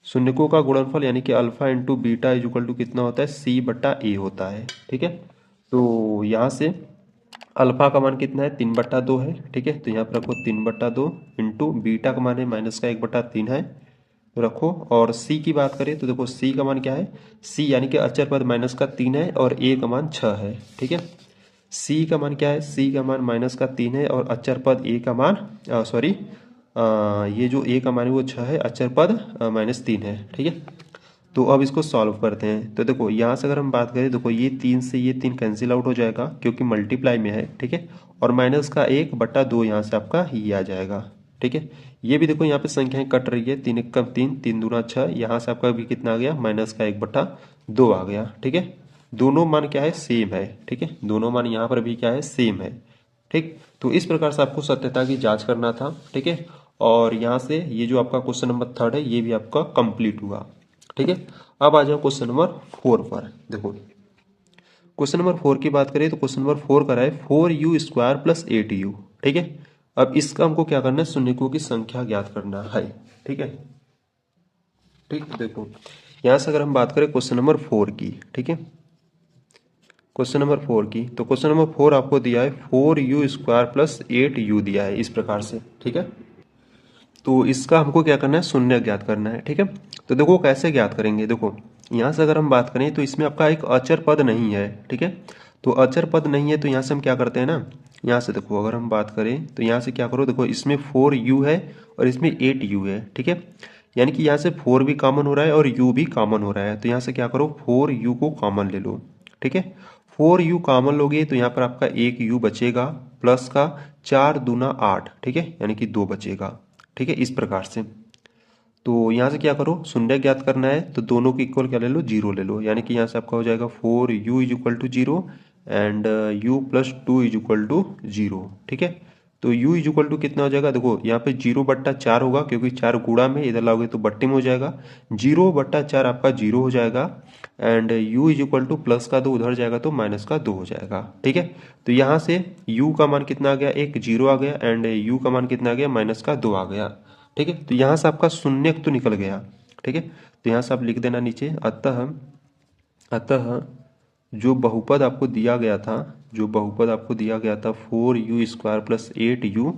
शून्यकों का गुणनफल यानी कि alpha into beta is equal to कितना होता है, C/A होता है। ठीक है, तो यहाँ से अल्फा का मान कितना है, 3/2 है। ठीक है, तो यहाँ पर रखो 3/2 इंटू बीटा का मान है -1/3 है, तो रखो। और सी की बात करें तो देखो सी का मान क्या है, सी यानी कि अचर पद -3 है और ए का मान 6 है। ठीक है, सी का मान क्या है, सी का मान -3 है और अचर पद ए का मान सॉरी ये जो ए का मान है वो 6 है, अचर पद -3 है। ठीक है, तो अब इसको सॉल्व करते हैं। तो देखो यहाँ से अगर हम बात करें, देखो ये 3 से ये 3 कैंसिल आउट हो जाएगा क्योंकि मल्टीप्लाई में है। ठीक है, और माइनस का 1/2 यहाँ से आपका ही आ जाएगा। ठीक है, ये भी देखो यहाँ पे संख्याएं कट रही है, 3 एकम 3, 3 दूना 6, यहाँ से आपका भी कितना आ गया, -1/2 आ गया। ठीक है, दोनों मान क्या है, सेम है। ठीक है, दोनों मान यहाँ पर भी क्या है, सेम है। ठीक, तो इस प्रकार से आपको सत्यता की जांच करना था। ठीक है, और यहाँ से ये जो आपका क्वेश्चन नंबर 3 है ये भी आपका कंप्लीट हुआ। ठीक है, अब आ जाओ क्वेश्चन नंबर 4 पर। देखो क्वेश्चन नंबर 4 की बात करें तो क्वेश्चन नंबर 4 का है 4u² + 8u। ठीक है, अब इसका हमको क्या करना है, शून्यकों की संख्या ज्ञात करना है। ठीक है, ठीक, देखो यहाँ से अगर हम बात करें क्वेश्चन नंबर 4 की, ठीक है, क्वेश्चन नंबर 4 की, तो क्वेश्चन नंबर 4 आपको दिया है 4u² + 8u दिया है इस प्रकार से। ठीक है, तो इसका हमको क्या करना है, शून्य ज्ञात करना है। ठीक है, तो देखो कैसे ज्ञात करेंगे, देखो यहाँ से अगर हम बात करें तो इसमें आपका एक अचर पद नहीं है। ठीक है, तो अचर पद नहीं है तो यहाँ से हम क्या करते हैं ना, यहाँ से देखो अगर हम बात करें तो यहाँ से क्या करो, देखो इसमें 4u है और इसमें 8u है। ठीक है, यानी कि यहाँ से 4 भी कॉमन हो रहा है और u भी कॉमन हो रहा है, तो यहाँ से क्या करो 4u को कॉमन ले लो। ठीक है, 4u कॉमन लोगे तो यहाँ पर आपका एक u बचेगा, प्लस का 4 दूना 8। ठीक है, यानी कि 2 बचेगा। ठीक है, इस प्रकार से। तो यहाँ से क्या करो, शून्य ज्ञात करना है तो दोनों के इक्वल क्या ले लो, 0 ले लो, यानी कि यहाँ से आपका हो जाएगा 4u = 0 एंड u + 2 = 0। ठीक है, तो u = कितना हो जाएगा, देखो यहाँ पे 0/4 होगा क्योंकि 4 गुणा में, इधर लाओगे तो बट्टे में हो जाएगा, 0/4 आपका 0 हो जाएगा, एंड u = प्लस का 2 उधर जाएगा तो माइनस का 2 हो जाएगा। ठीक है, तो यहाँ से u का मान कितना आ गया, एक 0 आ गया, एंड u का मान कितना आ गया, -2 आ गया। ठीक है, तो यहाँ से आपका शून्य तो निकल गया। ठीक है, तो यहाँ से आप लिख देना नीचे, अतः जो बहुपद आपको दिया गया था, जो बहुपद आपको दिया गया था 4u² + 8u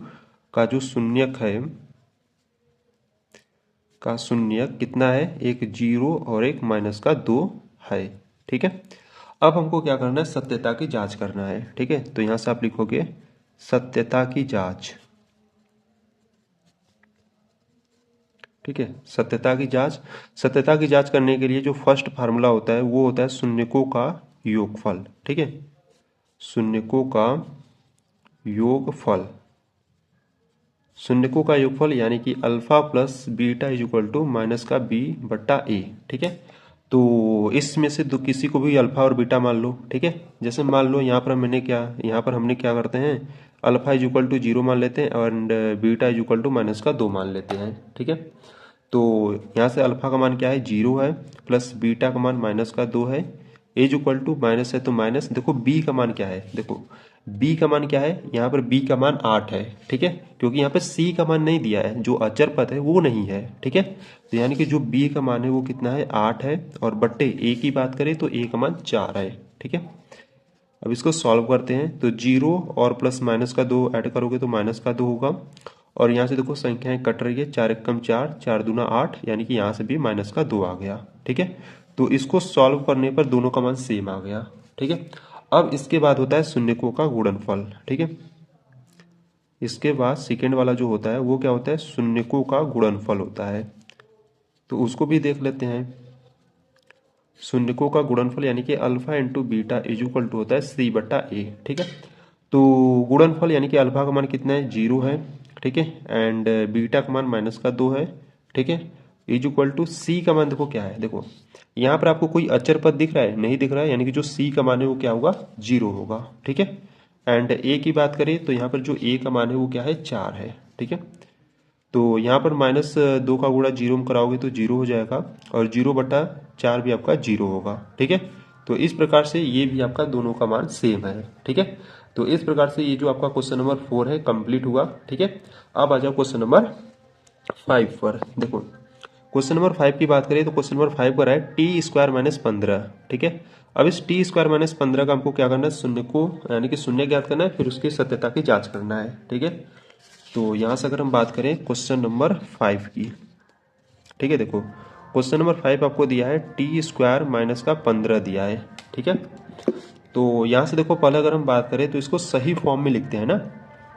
का जो शून्यक है, का शून्यक कितना है, एक 0 और एक -2 है। ठीक है, अब हमको क्या करना है, सत्यता की जांच करना है। ठीक है, तो यहाँ से आप लिखोगे सत्यता की जांच। ठीक है, सत्यता की जांच। सत्यता की जांच करने के लिए जो फर्स्ट फार्मूला होता है वो होता है शून्यकों का योगफल। ठीक है, शून्यकों का योगफल, शून्यकों का योगफल यानी कि अल्फा + बीटा = -b/a। ठीक है, तो इसमें से दो किसी को भी अल्फा और बीटा मान लो। ठीक है, जैसे मान लो यहाँ पर हमने क्या करते हैं, अल्फा = 0 मान लेते हैं और बीटा = -2 मान लेते हैं। ठीक है, तो यहाँ से अल्फा का मान क्या है 0 है, प्लस बीटा का मान माइनस का 2 है, एज इक्वल टू माइनस है तो माइनस। देखो बी का मान क्या है, देखो बी का मान क्या है, यहाँ पर बी का मान 8 है, ठीक है, क्योंकि यहाँ पर सी का मान नहीं दिया है, जो अचर पद है वो नहीं है, ठीक है। तो यानी कि जो बी का मान है वो कितना है 8 है, और बट्टे ए की बात करें तो ए का मान 4 है, ठीक है। अब इसको सॉल्व करते हैं तो 0 और प्लस माइनस का 2 ऐड करोगे तो माइनस का 2 होगा, और यहाँ से देखो संख्याएं कट रही है, 4 एकम 4, 4 दूना 8, यानी कि यहाँ से भी माइनस का 2 आ गया, ठीक है। तो इसको सॉल्व करने पर दोनों का मान सेम आ गया, ठीक है। अब इसके बाद होता है शून्यकों का गुणनफल, ठीक है। इसके बाद सेकेंड वाला जो होता है वो क्या होता है, शून्यकों का गुणनफल होता है, तो उसको भी देख लेते हैं। शून्यकों का गुणनफल यानी कि alpha into beta is equal to होता है सी बट्टा ए, ठीक है। तो गुणनफल यानी कि अल्फा का मान कितना है 0 है, ठीक है, एंड बीटा का मान माइनस का 2 है, ठीक है, इज इक्वल टू सी का मान देखो क्या है, देखो यहाँ पर आपको कोई अचर पद दिख रहा है, नहीं दिख रहा है, यानी कि जो सी का मान है वो क्या होगा 0 होगा, ठीक है। एंड ए की बात करें तो यहाँ पर जो ए का मान है वो क्या है 4 है, ठीक है। तो यहाँ पर माइनस 2 का गुणा 0 में कराओगे तो 0 हो जाएगा, और 0 बटा 4 भी आपका 0 होगा, ठीक है। तो इस प्रकार से ये भी आपका दोनों का मान सेम है, ठीक है। तो इस प्रकार से ये जो आपका क्वेश्चन नंबर 4 है कंप्लीट हुआ, ठीक है। अब आ जाओ क्वेश्चन नंबर 5 पर। देखो क्वेश्चन नंबर 5 की बात करें तो क्वेश्चन नंबर 5 कर रहा है टी स्क्वायर माइनस 15, ठीक है। अब इस टी स्क्वायर माइनस 15 का हमको क्या करना है, शून्य को यानी कि शून्य ज्ञात करना है, फिर उसकी सत्यता की जांच करना है, ठीक है। तो यहाँ से अगर हम बात करें क्वेश्चन नंबर 5 की, ठीक है, देखो क्वेश्चन नंबर 5 आपको दिया है टी स्क्वायर माइनस का 15 दिया है, ठीक है। तो यहाँ से देखो पहले अगर हम बात करें तो इसको सही फॉर्म में लिखते हैं ना।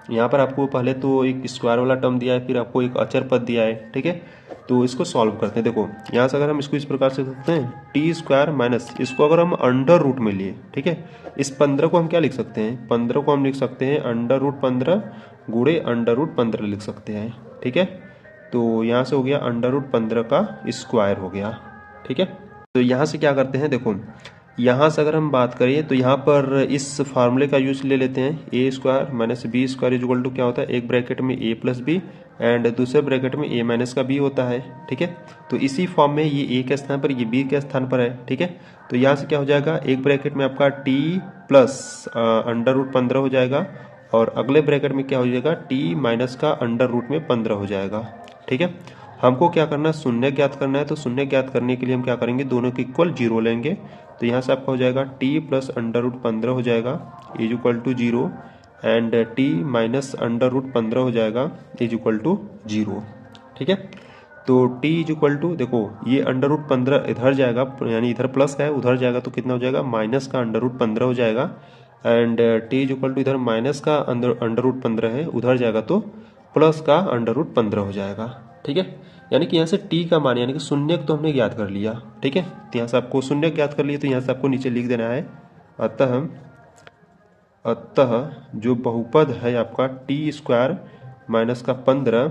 यहाँ पर आपको पहले तो एक स्क्वायर वाला टर्म दिया है, फिर आपको एक अचर पद दिया है, ठीक है। तो इसको सॉल्व करते हैं। देखो यहाँ से अगर हम इसको इस प्रकार से लिखते हैं टी स्क्वायर माइनस, इसको अगर हम अंडर रूट में लिए, ठीक है, इस 15 को हम क्या लिख सकते हैं, 15 को हम लिख सकते हैं अंडर रूट 15 गुणे अंडर रूट 15 लिख सकते हैं, ठीक है। तो यहाँ से हो गया अंडर रूट 15 का स्क्वायर हो गया, ठीक है। तो यहाँ से क्या करते हैं, देखो यहाँ से अगर हम बात करें तो यहाँ पर इस फार्मूले का यूज ले लेते हैं, A square minus B square is equal to क्या होता है, एक ब्रैकेट में ए प्लस बी एंड दूसरे ब्रैकेट में ए माइनस का बी होता है, ठीक है। तो इसी फॉर्म में ये ए के स्थान पर ये बी के स्थान पर है, ठीक है। तो यहाँ से क्या हो जाएगा, एक ब्रैकेट में आपका टी प्लस अंडर रूट 15 हो जाएगा, और अगले ब्रैकेट में क्या हो जाएगा टी माइनस का अंडर रूट में 15 हो जाएगा, ठीक है। हमको क्या करना है, शून्य ज्ञात करना है, तो शून्य ज्ञात करने के लिए हम क्या करेंगे, दोनों के इक्वल 0 लेंगे। तो यहाँ से आपका हो जाएगा टी प्लस अंडर रूट 15 हो जाएगा is equal to 0, and t minus under root 15 हो जाएगा इज इक्वल टू 0, ठीक है। तो टी इज इक्वल टू, देखो ये अंडर रूट 15 इधर जाएगा, यानी इधर प्लस है, उधर जाएगा तो कितना हो जाएगा, माइनस का अंडर रूट 15 हो जाएगा, and t is equal to इधर माइनस का अंडर रूट 15 है, उधर जाएगा तो प्लस का अंडर रूट 15 हो जाएगा, ठीक है। यानी कि यहाँ से टी का मान यानी कि शून्य तो हमने ज्ञात कर लिया, ठीक है। तो यहाँ से आपको शून्य ज्ञात कर लिया, तो यहाँ से आपको नीचे लिख देना है अतः जो बहुपद है आपका टी स्क्वायर माइनस का 15,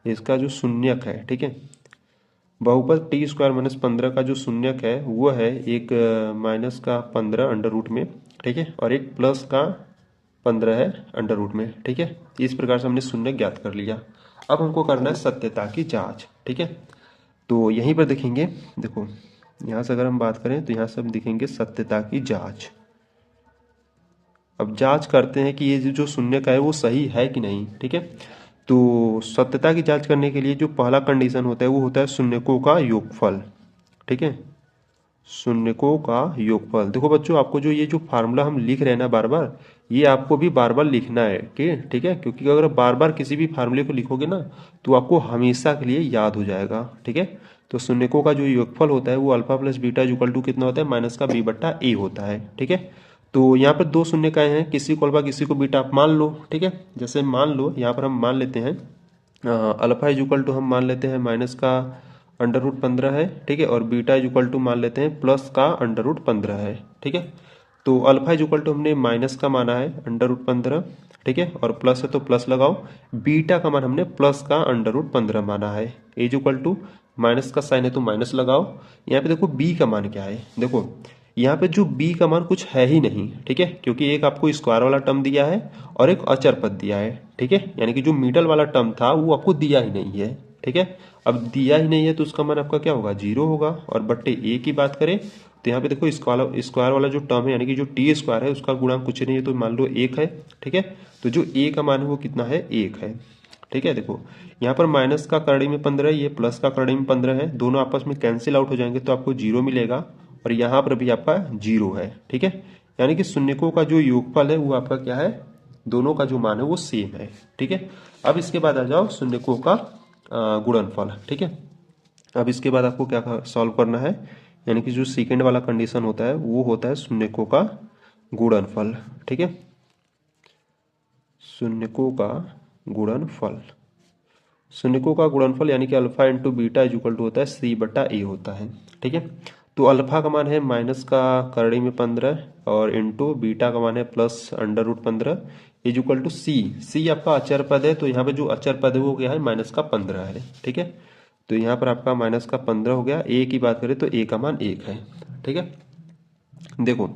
इसका जो शून्यक है, ठीक है, बहुपद टी स्क्वायर माइनस 15 का जो शून्यक है वो है एक माइनस का 15 अंडर रूट में, ठीक है, और एक प्लस का 15 है अंडर रूट में, ठीक है। इस प्रकार से हमने शून्य ज्ञात कर लिया। अब हमको करना है सत्यता की जांच, ठीक है। तो यहीं पर देखेंगे, देखो यहाँ से अगर हम बात करें तो यहाँ से हम देखेंगे सत्यता की जांच। अब जांच करते हैं कि ये जो शून्य का है वो सही है कि नहीं, ठीक है। तो सत्यता की जांच करने के लिए जो पहला कंडीशन होता है वो होता है शून्यकों का योगफल, ठीक है, शून्यकों का योगफल। देखो बच्चों आपको जो ये जो फार्मूला हम लिख रहे हैं ना बार बार, ये आपको भी बार बार लिखना है, ठीक है, क्योंकि अगर बार बार किसी भी फार्मूले को लिखोगे ना तो आपको हमेशा के लिए याद हो जाएगा, ठीक है। तो शून्यकों का जो योगफल होता है वो alpha plus beta equal to कितना होता है, माइनस का बी बट्टा ए होता है, ठीक है। तो यहाँ पर दो शून्यकाएं हैं, किसी को अल्फा किसी को बीटा आप मान लो, ठीक है। जैसे मान लो यहाँ पर हम मान लेते हैं अल्फा इज इक्वल टू हम मान लेते हैं माइनस का अंडर रूट 15 है, ठीक है, और बीटा इज इक्वल टू मान लेते हैं प्लस का अंडर रूट 15 है, ठीक है। तो अल्फा इज इक्वल टू हमने माइनस का माना है अंडर रूट 15, ठीक है, और प्लस है तो प्लस लगाओ, बीटा का मान हमने प्लस का अंडर रूट 15 माना है, इज इक्वल टू माइनस का साइन है तो माइनस लगाओ। यहाँ पे देखो बी का मान क्या है, देखो यहाँ पे जो b का मान कुछ है ही नहीं, ठीक है, क्योंकि एक आपको स्क्वायर वाला टर्म दिया है और एक अचर पद दिया है, ठीक है। ठीक है, यानी कि जो मिडल वाला टर्म था वो आपको दिया ही नहीं है। ठीक है, अब दिया ही नहीं है तो उसका मान आपका क्या होगा, 0 होगा। और बट्टे ए की बात करें तो यहाँ पे देखो स्क्वायर वाला जो टर्म है यानी कि जो टी स्क्वायर है उसका गुणांक कुछ नहीं है तो मान लो 1 है। ठीक है, तो जो ए का मान है वो कितना है, 1 है। ठीक है, देखो यहाँ पर माइनस का करड़ी में 15 है, ये प्लस का करड़ी में 15 है, दोनों आपस में कैंसिल आउट हो जाएंगे तो आपको 0 मिलेगा और यहाँ पर भी आपका 0 है। ठीक है, यानी कि शून्यकों का जो योगफल है वो आपका क्या है, दोनों का जो मान है वो सेम है। ठीक है, अब इसके बाद आ जाओ शून्यकों का गुणनफल। ठीक है, अब इसके बाद आपको क्या सॉल्व करना है, यानी कि जो सेकेंड वाला कंडीशन होता है वो होता है शून्यकों का गुणनफल। ठीक है, शून्यकों का गुणनफल, शून्यकों का गुणनफल यानी कि alpha into beta is equal to होता है सी बटा ए होता है। ठीक है, तो अल्फा का मान है माइनस का करड़ी में 15 और इंटू बीटा का मान है plus under root 15 is equal to C. C आपका अचर पद है तो यहाँ पे जो अचर पद है वो क्या है, माइनस का 15 है। ठीक है, तो यहाँ पर आपका माइनस का 15 हो गया। ए की बात करें तो ए का मान 1 है। ठीक है, देखो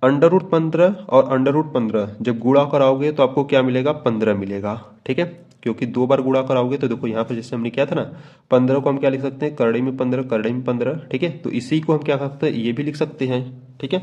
अंडर रूट 15 और अंडर रूट 15 जब गुणा कराओगे तो आपको क्या मिलेगा, 15 मिलेगा। ठीक है, क्योंकि 2 बार गुणा कराओगे तो देखो यहाँ पर जैसे हमने किया था ना, 15 को हम क्या लिख सकते हैं, करड़ी में 15 करड़ी में 15। ठीक है, तो इसी को हम क्या कर सकते हैं, ये भी लिख सकते हैं। ठीक है,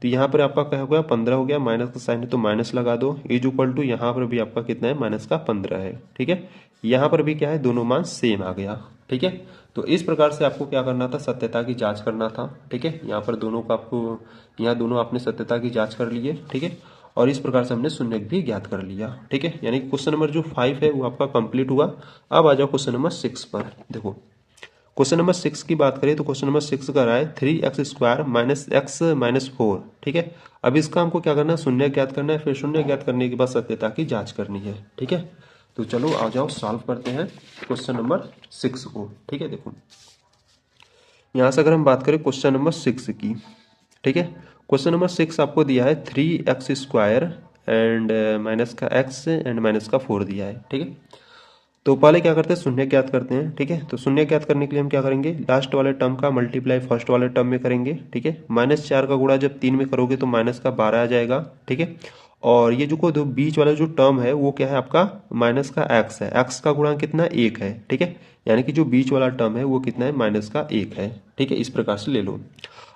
तो यहाँ पर आपका क्या हो गया, 15 हो गया, माइनस का साइन है तो माइनस लगा दो, इज इक्वल टू यहाँ पर भी आपका कितना है, माइनस का 15 है। ठीक है, यहाँ पर भी क्या है, दोनों मान सेम आ गया। ठीक है, तो इस प्रकार से आपको क्या करना था, सत्यता की जांच करना था। ठीक है, यहाँ पर दोनों का आपको, यहाँ दोनों आपने सत्यता की जांच कर ली है। ठीक है, और इस प्रकार से हमने शून्य भी ज्ञात कर लिया। ठीक है, यानी क्वेश्चन नंबर जो 5 है वो आपका कंप्लीट हुआ। अब आ जाओ क्वेश्चन नंबर 6 पर। देखो क्वेश्चन नंबर 6 की बात करें तो क्वेश्चन नंबर 6 का रहा है 3x² माइनस एक्स माइनस 4। ठीक है, अब इसका हमको क्या करना है, शून्य ज्ञात करना है, फिर शून्य ज्ञात करने के बाद सत्यता की जांच करनी है। ठीक है, तो चलो आ जाओ सॉल्व करते हैं क्वेश्चन नंबर 6 को। ठीक है, देखो यहाँ से अगर हम बात करें क्वेश्चन नंबर 6 की, ठीक है, क्वेश्चन नंबर 6 आपको दिया है 3x² एंड माइनस का x एंड माइनस का 4 दिया है। ठीक है, तो पहले क्या करते हैं, शून्य ज्ञात करते हैं। ठीक है, तो शून्य ज्ञात करने के लिए हम क्या करेंगे, लास्ट वाले टर्म का मल्टीप्लाई फर्स्ट वाले टर्म में करेंगे। ठीक है, -4 का गुणा जब 3 में करोगे तो माइनस का 12 आ जाएगा। ठीक है, और ये जो बीच वाला जो टर्म है वो क्या है आपका, माइनस का x है, x का गुणा कितना, 1 है। ठीक है, यानी कि जो बीच वाला टर्म है वो कितना है, माइनस का 1 है। ठीक है, इस प्रकार से ले लो।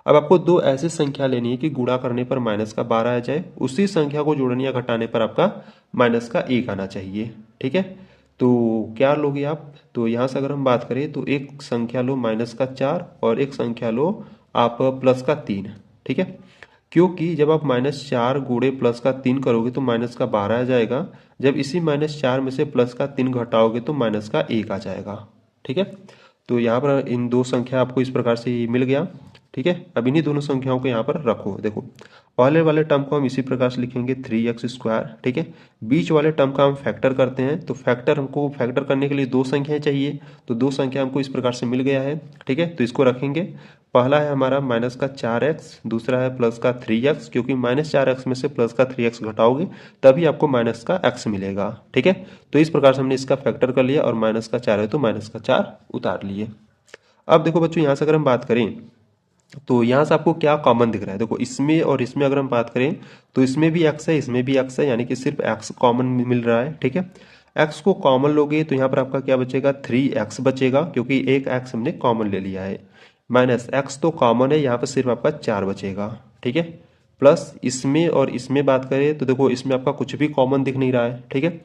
अब आपको दो ऐसी संख्या लेनी है कि गुणा करने पर माइनस का 12 आ जाए, उसी संख्या को जोड़ने या घटाने पर आपका माइनस का 1 आना चाहिए। ठीक है, तो क्या लोगे आप, तो यहाँ से अगर हम बात करें तो एक संख्या लो -4 और एक संख्या लो आप +3। ठीक है, क्योंकि जब आप -4 गुणे +3 करोगे तो माइनस का 12 आ जाएगा, जब इसी -4 में से +3 घटाओगे तो माइनस का 1 आ जाएगा। ठीक है, तो यहाँ पर इन दो संख्या आपको इस प्रकार से मिल गया। ठीक है, अब इन्हीं दोनों संख्याओं को यहाँ पर रखो। देखो पहले वाले टर्म को हम इसी प्रकार से लिखेंगे 3x²। ठीक है, बीच वाले टर्म का हम फैक्टर करते हैं, तो फैक्टर हमको फैक्टर करने के लिए दो संख्याएं चाहिए, तो दो संख्या हमको इस प्रकार से मिल गया है। ठीक है, तो इसको रखेंगे। पहला है हमारा -4x, दूसरा है +3x, क्योंकि -4x में से +3x घटाओगे तभी आपको -x मिलेगा। ठीक है, तो इस प्रकार से हमने इसका फैक्टर कर लिया और -4 है तो -4 उतार लिए। अब देखो बच्चों यहाँ से अगर हम बात करें तो यहाँ से आपको क्या कॉमन दिख रहा है, देखो इसमें और इसमें अगर हम बात करें तो इसमें भी x है, इसमें भी x है, यानी कि सिर्फ x कॉमन मिल रहा है। ठीक है, x को कॉमन लोगे तो यहाँ पर आपका क्या बचेगा, 3x बचेगा, क्योंकि एक x हमने कॉमन ले लिया है। माइनस x तो कॉमन है, यहाँ पर सिर्फ आपका 4 बचेगा। ठीक है, प्लस इसमें और इसमें बात करें तो देखो इसमें आपका कुछ भी कॉमन दिख नहीं रहा है। ठीक है,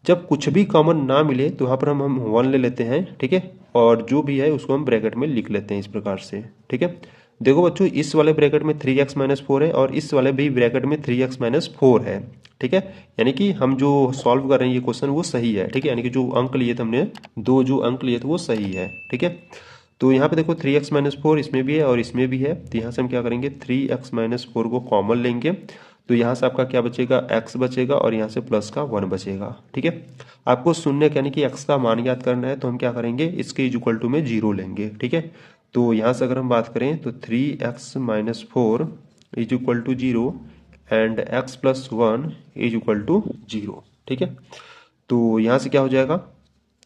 जब कुछ भी कॉमन ना मिले तो यहाँ पर हम 1 ले लेते हैं। ठीक है, और जो भी है उसको हम ब्रैकेट में लिख लेते हैं इस प्रकार से। ठीक है, देखो बच्चों इस वाले ब्रैकेट में 3x - 4 है और इस वाले भी ब्रैकेट में 3x - 4 है। ठीक है, यानी कि हम जो सॉल्व कर रहे हैं ये क्वेश्चन वो सही है। ठीक है, यानी कि जो अंक लिए थे हमने, दो जो अंक लिए थे वो सही है। ठीक है, तो यहाँ पे देखो 3x - 4 इसमें भी है और इसमें भी है, तो यहाँ से हम क्या करेंगे, 3x - 4 को कॉमन लेंगे, तो यहाँ से आपका क्या बचेगा, x बचेगा और यहाँ से प्लस का 1 बचेगा। ठीक है, आपको शून्य यानी कि x का मान ज्ञात करना है, तो हम क्या करेंगे, इसके इज इक्वल टू में 0 लेंगे। ठीक है, तो यहाँ से अगर हम बात करें तो 3x - 4 is equal to 0 and x + 1 is equal to 0। ठीक है, तो यहाँ से क्या हो जाएगा,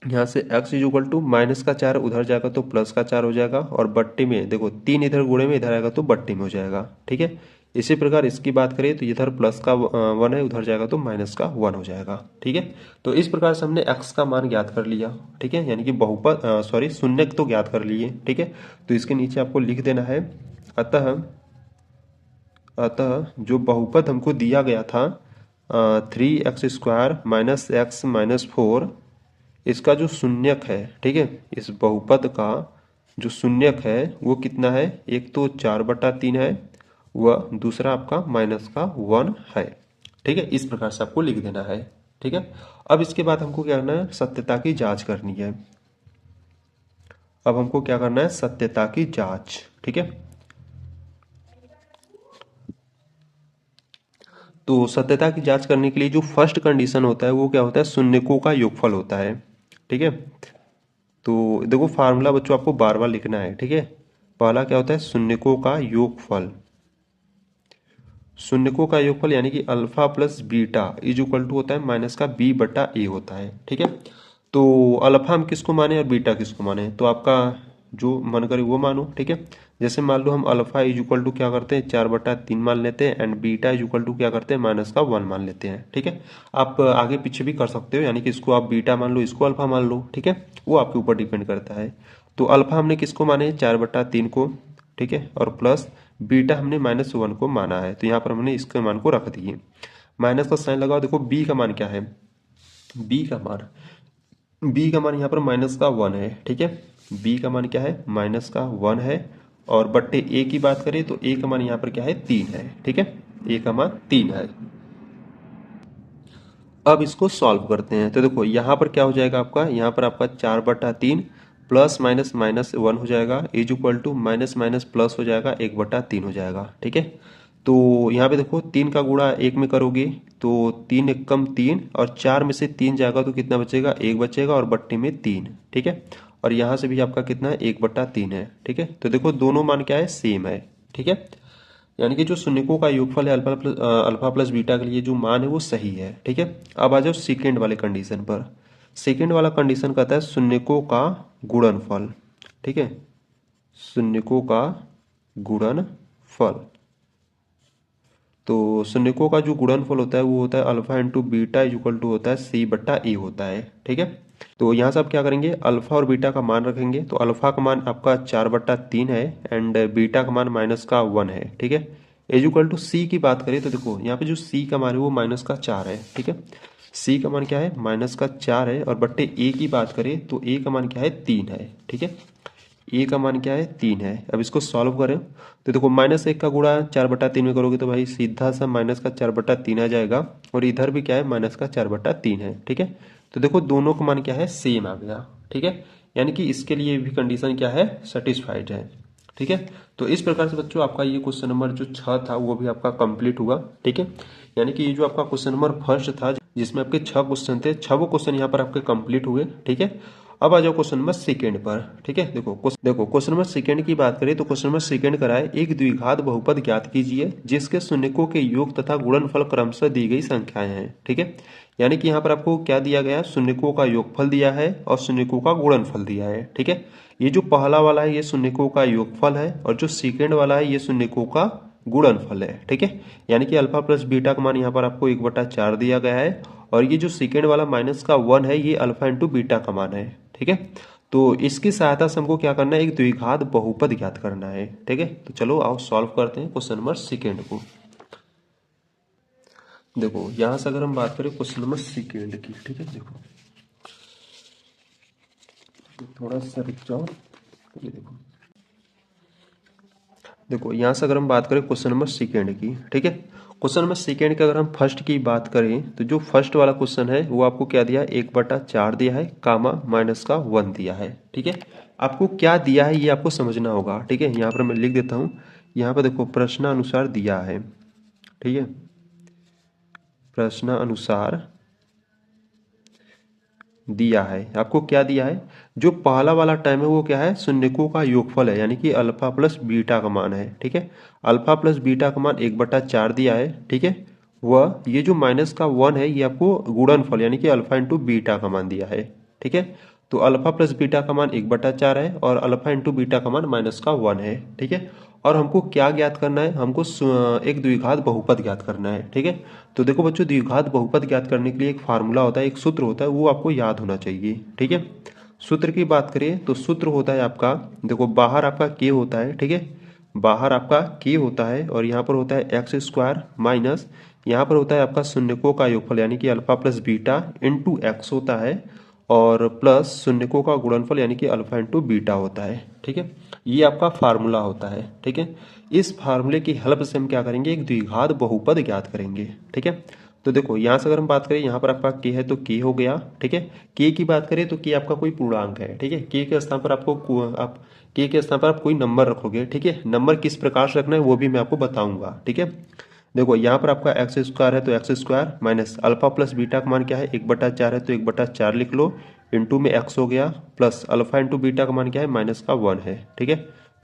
यहाँ से x इज इक्वल टू -4 उधर जाएगा तो +4 हो जाएगा, और बट्टे में देखो 3 इधर गुणे में इधर आएगा तो बट्टे में हो जाएगा। ठीक है, इसी प्रकार इसकी बात करें तो इधर प्लस का 1 है, उधर जाएगा तो माइनस का 1 हो जाएगा। ठीक है, तो इस प्रकार से हमने x का मान ज्ञात कर लिया। ठीक है, यानी कि बहुपद शून्यक तो ज्ञात कर लिए। ठीक है, तो इसके नीचे आपको लिख देना है अतः जो बहुपद हमको दिया गया था 3x² माइनस एक्स माइनस 4, इसका जो शून्यक है, ठीक है, इस बहुपद का जो शून्यक है वो कितना है, एक तो 4/3 है, वह दूसरा आपका माइनस का 1 है। ठीक है, इस प्रकार से आपको लिख देना है। ठीक है, अब इसके बाद हमको क्या करना है, सत्यता की जांच करनी है। अब हमको क्या करना है, सत्यता की जांच। ठीक है, तो सत्यता की जांच करने के लिए जो फर्स्ट कंडीशन होता है वो क्या होता है, शून्यकों का योगफल होता है। ठीक है, तो देखो फार्मूला बच्चों आपको बार बार लिखना है। ठीक है, पहला क्या होता है, शून्यकों का योगफल। शून्यकों का योगफल यानी कि alpha plus beta is equal to होता है माइनस का b बटा ए होता है। ठीक है, तो अल्फा हम किसको माने और बीटा किसको माने, तो आपका जो मन करे वो मानो। ठीक है, जैसे मान लो हम अल्फा इज इक्वल टू क्या करते हैं, 4/3 मान लेते हैं, and beta is equal to क्या करते हैं, माइनस का 1 मान लेते हैं। ठीक है, आप आगे पीछे भी कर सकते हो, यानी कि इसको आप बीटा मान लो, इसको अल्फा मान लो। ठीक है, वो आपके ऊपर डिपेंड करता है। तो अल्फा हमने किसको माने, 4/3 को। ठीक है, और प्लस बीटा हमने -1 को माना है, तो यहाँ पर हमने इसके मान को रख दिए। माइनस का साइन लगाओ, देखो बी का मान क्या है, बी का मान यहाँ पर माइनस का 1 है। ठीक है, बी का मान क्या है, माइनस का 1 है, और बट्टे ए की बात करें तो ए का मान यहाँ पर क्या है, 3 है। ठीक है, ए का मान 3 है। अब इसको सॉल्व करते हैं, तो देखो यहाँ पर क्या हो जाएगा आपका, यहाँ पर आपका 4/3 प्लस माइनस माइनस 1 हो जाएगा, is equal to minus minus plus हो जाएगा, 1/3 हो जाएगा। ठीक है, तो यहाँ पे देखो 3 का गुणा 1 में करोगे तो 3 एक कम 3, और 4 में से 3 जाएगा तो कितना बचेगा, 1 बचेगा, और बट्टे में 3। ठीक है, और यहाँ से भी आपका कितना है, 1/3 है। ठीक है, तो देखो दोनों मान क्या है, सेम है। ठीक है, यानी कि जो शून्यकों का योगफल है अल्फा प्लस बीटा के लिए जो मान है वो सही है। ठीक है, अब आ जाओ सेकेंड वाले कंडीशन पर। सेकेंड वाला कंडीशन कहता है शून्यकों का गुणनफल। ठीक है, शून्यकों का गुणनफल। तो शून्यकों का जो गुणनफल होता है वो होता है alpha into beta is equal to होता है c/a होता है। ठीक है, तो यहाँ से आप क्या करेंगे, अल्फा और बीटा का मान रखेंगे, तो अल्फा का मान आपका 4/3 है, एंड बीटा का मान माइनस का 1 है। ठीक है, इज इक्वल टू सी की बात करें तो देखो यहाँ पे जो सी का मान है वो माइनस का 4 है। ठीक है, सी का मान क्या है, माइनस का 4 है, और बट्टे ए की बात करें तो ए का मान क्या है, 3 है। ठीक है, ए का मान क्या है, 3 है। अब इसको सॉल्व करें तो देखो -1 का गुणा 4/3 में करोगे तो भाई सीधा सा माइनस का 4/3 आ जाएगा, और इधर भी क्या है, माइनस का 4/3 है। ठीक है, तो देखो दोनों का मान क्या है, सेम आ गया। ठीक है, यानी कि इसके लिए भी कंडीशन क्या है, सेटिस्फाइड है। ठीक है, तो इस प्रकार से बच्चों आपका ये क्वेश्चन नंबर जो 6 था वो भी आपका कंप्लीट हुआ। ठीक है, यानी कि ये जो आपका क्वेश्चन नंबर फर्स्ट था जिसमें आपके 6 क्वेश्चन थे, 6 क्वेश्चन यहाँ पर आपके कंप्लीट हुए। ठीक है, अब आ जाओ क्वेश्चन नंबर सेकेंड पर। ठीक है, देखो क्वेश्चन नंबर सेकेंड की बात करें तो क्वेश्चन नंबर सेकेंड कराए, एक द्विघात बहुपद ज्ञात कीजिए जिसके शून्यकों के योग तथा गुणनफल क्रमशः दी गई संख्याएं हैं। ठीक है, यानी कि यहाँ पर आपको क्या दिया गया है, शून्यकों का योगफल दिया है और शून्यकों का गुणनफल दिया है। ठीक है, ये जो पहला वाला है ये शून्यकों का योगफल है, और जो सेकेंड वाला है ये शून्यकों का गुणनफल है। ठीक है, यानी कि अल्फा प्लस बीटा का मान यहाँ पर आपको 1/4 दिया गया है, और ये जो सेकेंड वाला माइनस का 1 है ये अल्फा इंटू बीटा का मान है। ठीक है, तो इसकी सहायता से हमको क्या करना है, एक द्विघात बहुपद ज्ञात करना है। ठीक है, तो चलो आओ सॉल्व करते हैं क्वेश्चन नंबर सेकेंड को। देखो यहां से अगर हम बात करें क्वेश्चन नंबर सेकेंड की, ठीक है, थोड़ा सा रुक जाओ, ये देखो यहाँ से अगर हम बात करें क्वेश्चन नंबर सेकेंड की, ठीक है, क्वेश्चन नंबर सेकेंड की अगर हम फर्स्ट की बात करें तो जो फर्स्ट वाला क्वेश्चन है वो आपको क्या दिया है, 1/4 दिया है, कामा माइनस का 1 दिया है। ठीक है, आपको क्या दिया है ये आपको समझना होगा। ठीक है, यहाँ पर मैं लिख देता हूँ, यहाँ पर देखो प्रश्नानुसार दिया है। ठीक है, प्रश्नानुसार दिया है, आपको क्या दिया है, जो पहला वाला टर्म है वो क्या है, शून्यकों का योगफल है, यानी कि अल्फा प्लस बीटा का मान है। ठीक है, अल्फा प्लस बीटा का मान 1/4 दिया है। ठीक है, वह ये जो माइनस का 1 है ये आपको गुणनफल यानी कि अल्फा इंटू बीटा का मान दिया है। ठीक है, तो अल्फा प्लस बीटा का मान 1/4 है, और अल्फा इंटू बीटा का मान -1 है। ठीक है, और हमको क्या ज्ञात करना है, हमको एक द्विघात बहुपद ज्ञात करना है। ठीक है, तो देखो बच्चों द्विघात बहुपद ज्ञात करने के लिए एक फार्मूला होता है, एक सूत्र होता है, वो आपको याद होना चाहिए। ठीक है, सूत्र की बात करें तो सूत्र होता है आपका, देखो बाहर आपका के होता है। ठीक है, बाहर आपका के होता है और यहाँ पर होता है एक्स स्क्वायर माइनस यहाँ पर होता है आपका शून्यकों का योगफल यानी कि alpha plus beta into x होता है और प्लस शून्यकों का गुणनफल यानी कि अल्फा इंटू बीटा होता है। ठीक है, ये आपका फार्मूला होता है। ठीक है, इस फार्मूले की हेल्प से हम क्या करेंगे, एक द्विघात बहुपद ज्ञात करेंगे। ठीक है, तो देखो यहाँ से अगर हम बात करें, यहाँ पर आपका के है तो के हो गया। ठीक है, के की बात करें तो के आपका कोई पूर्णांक है। ठीक है, के के स्थान पर आपको आप के के स्थान पर आप कोई नंबर रखोगे। ठीक है, नंबर किस प्रकार से रखना है वो भी मैं आपको बताऊंगा। ठीक है, देखो यहाँ पर आपका एक्स स्क्वायर है तो x square minus alpha plus beta का मान क्या है, 1/4 है तो 1/4 लिख लो, इंटू में एक्स हो गया, प्लस अल्फा इंटू बीटा का मान क्या है, -1 है। ठीक है,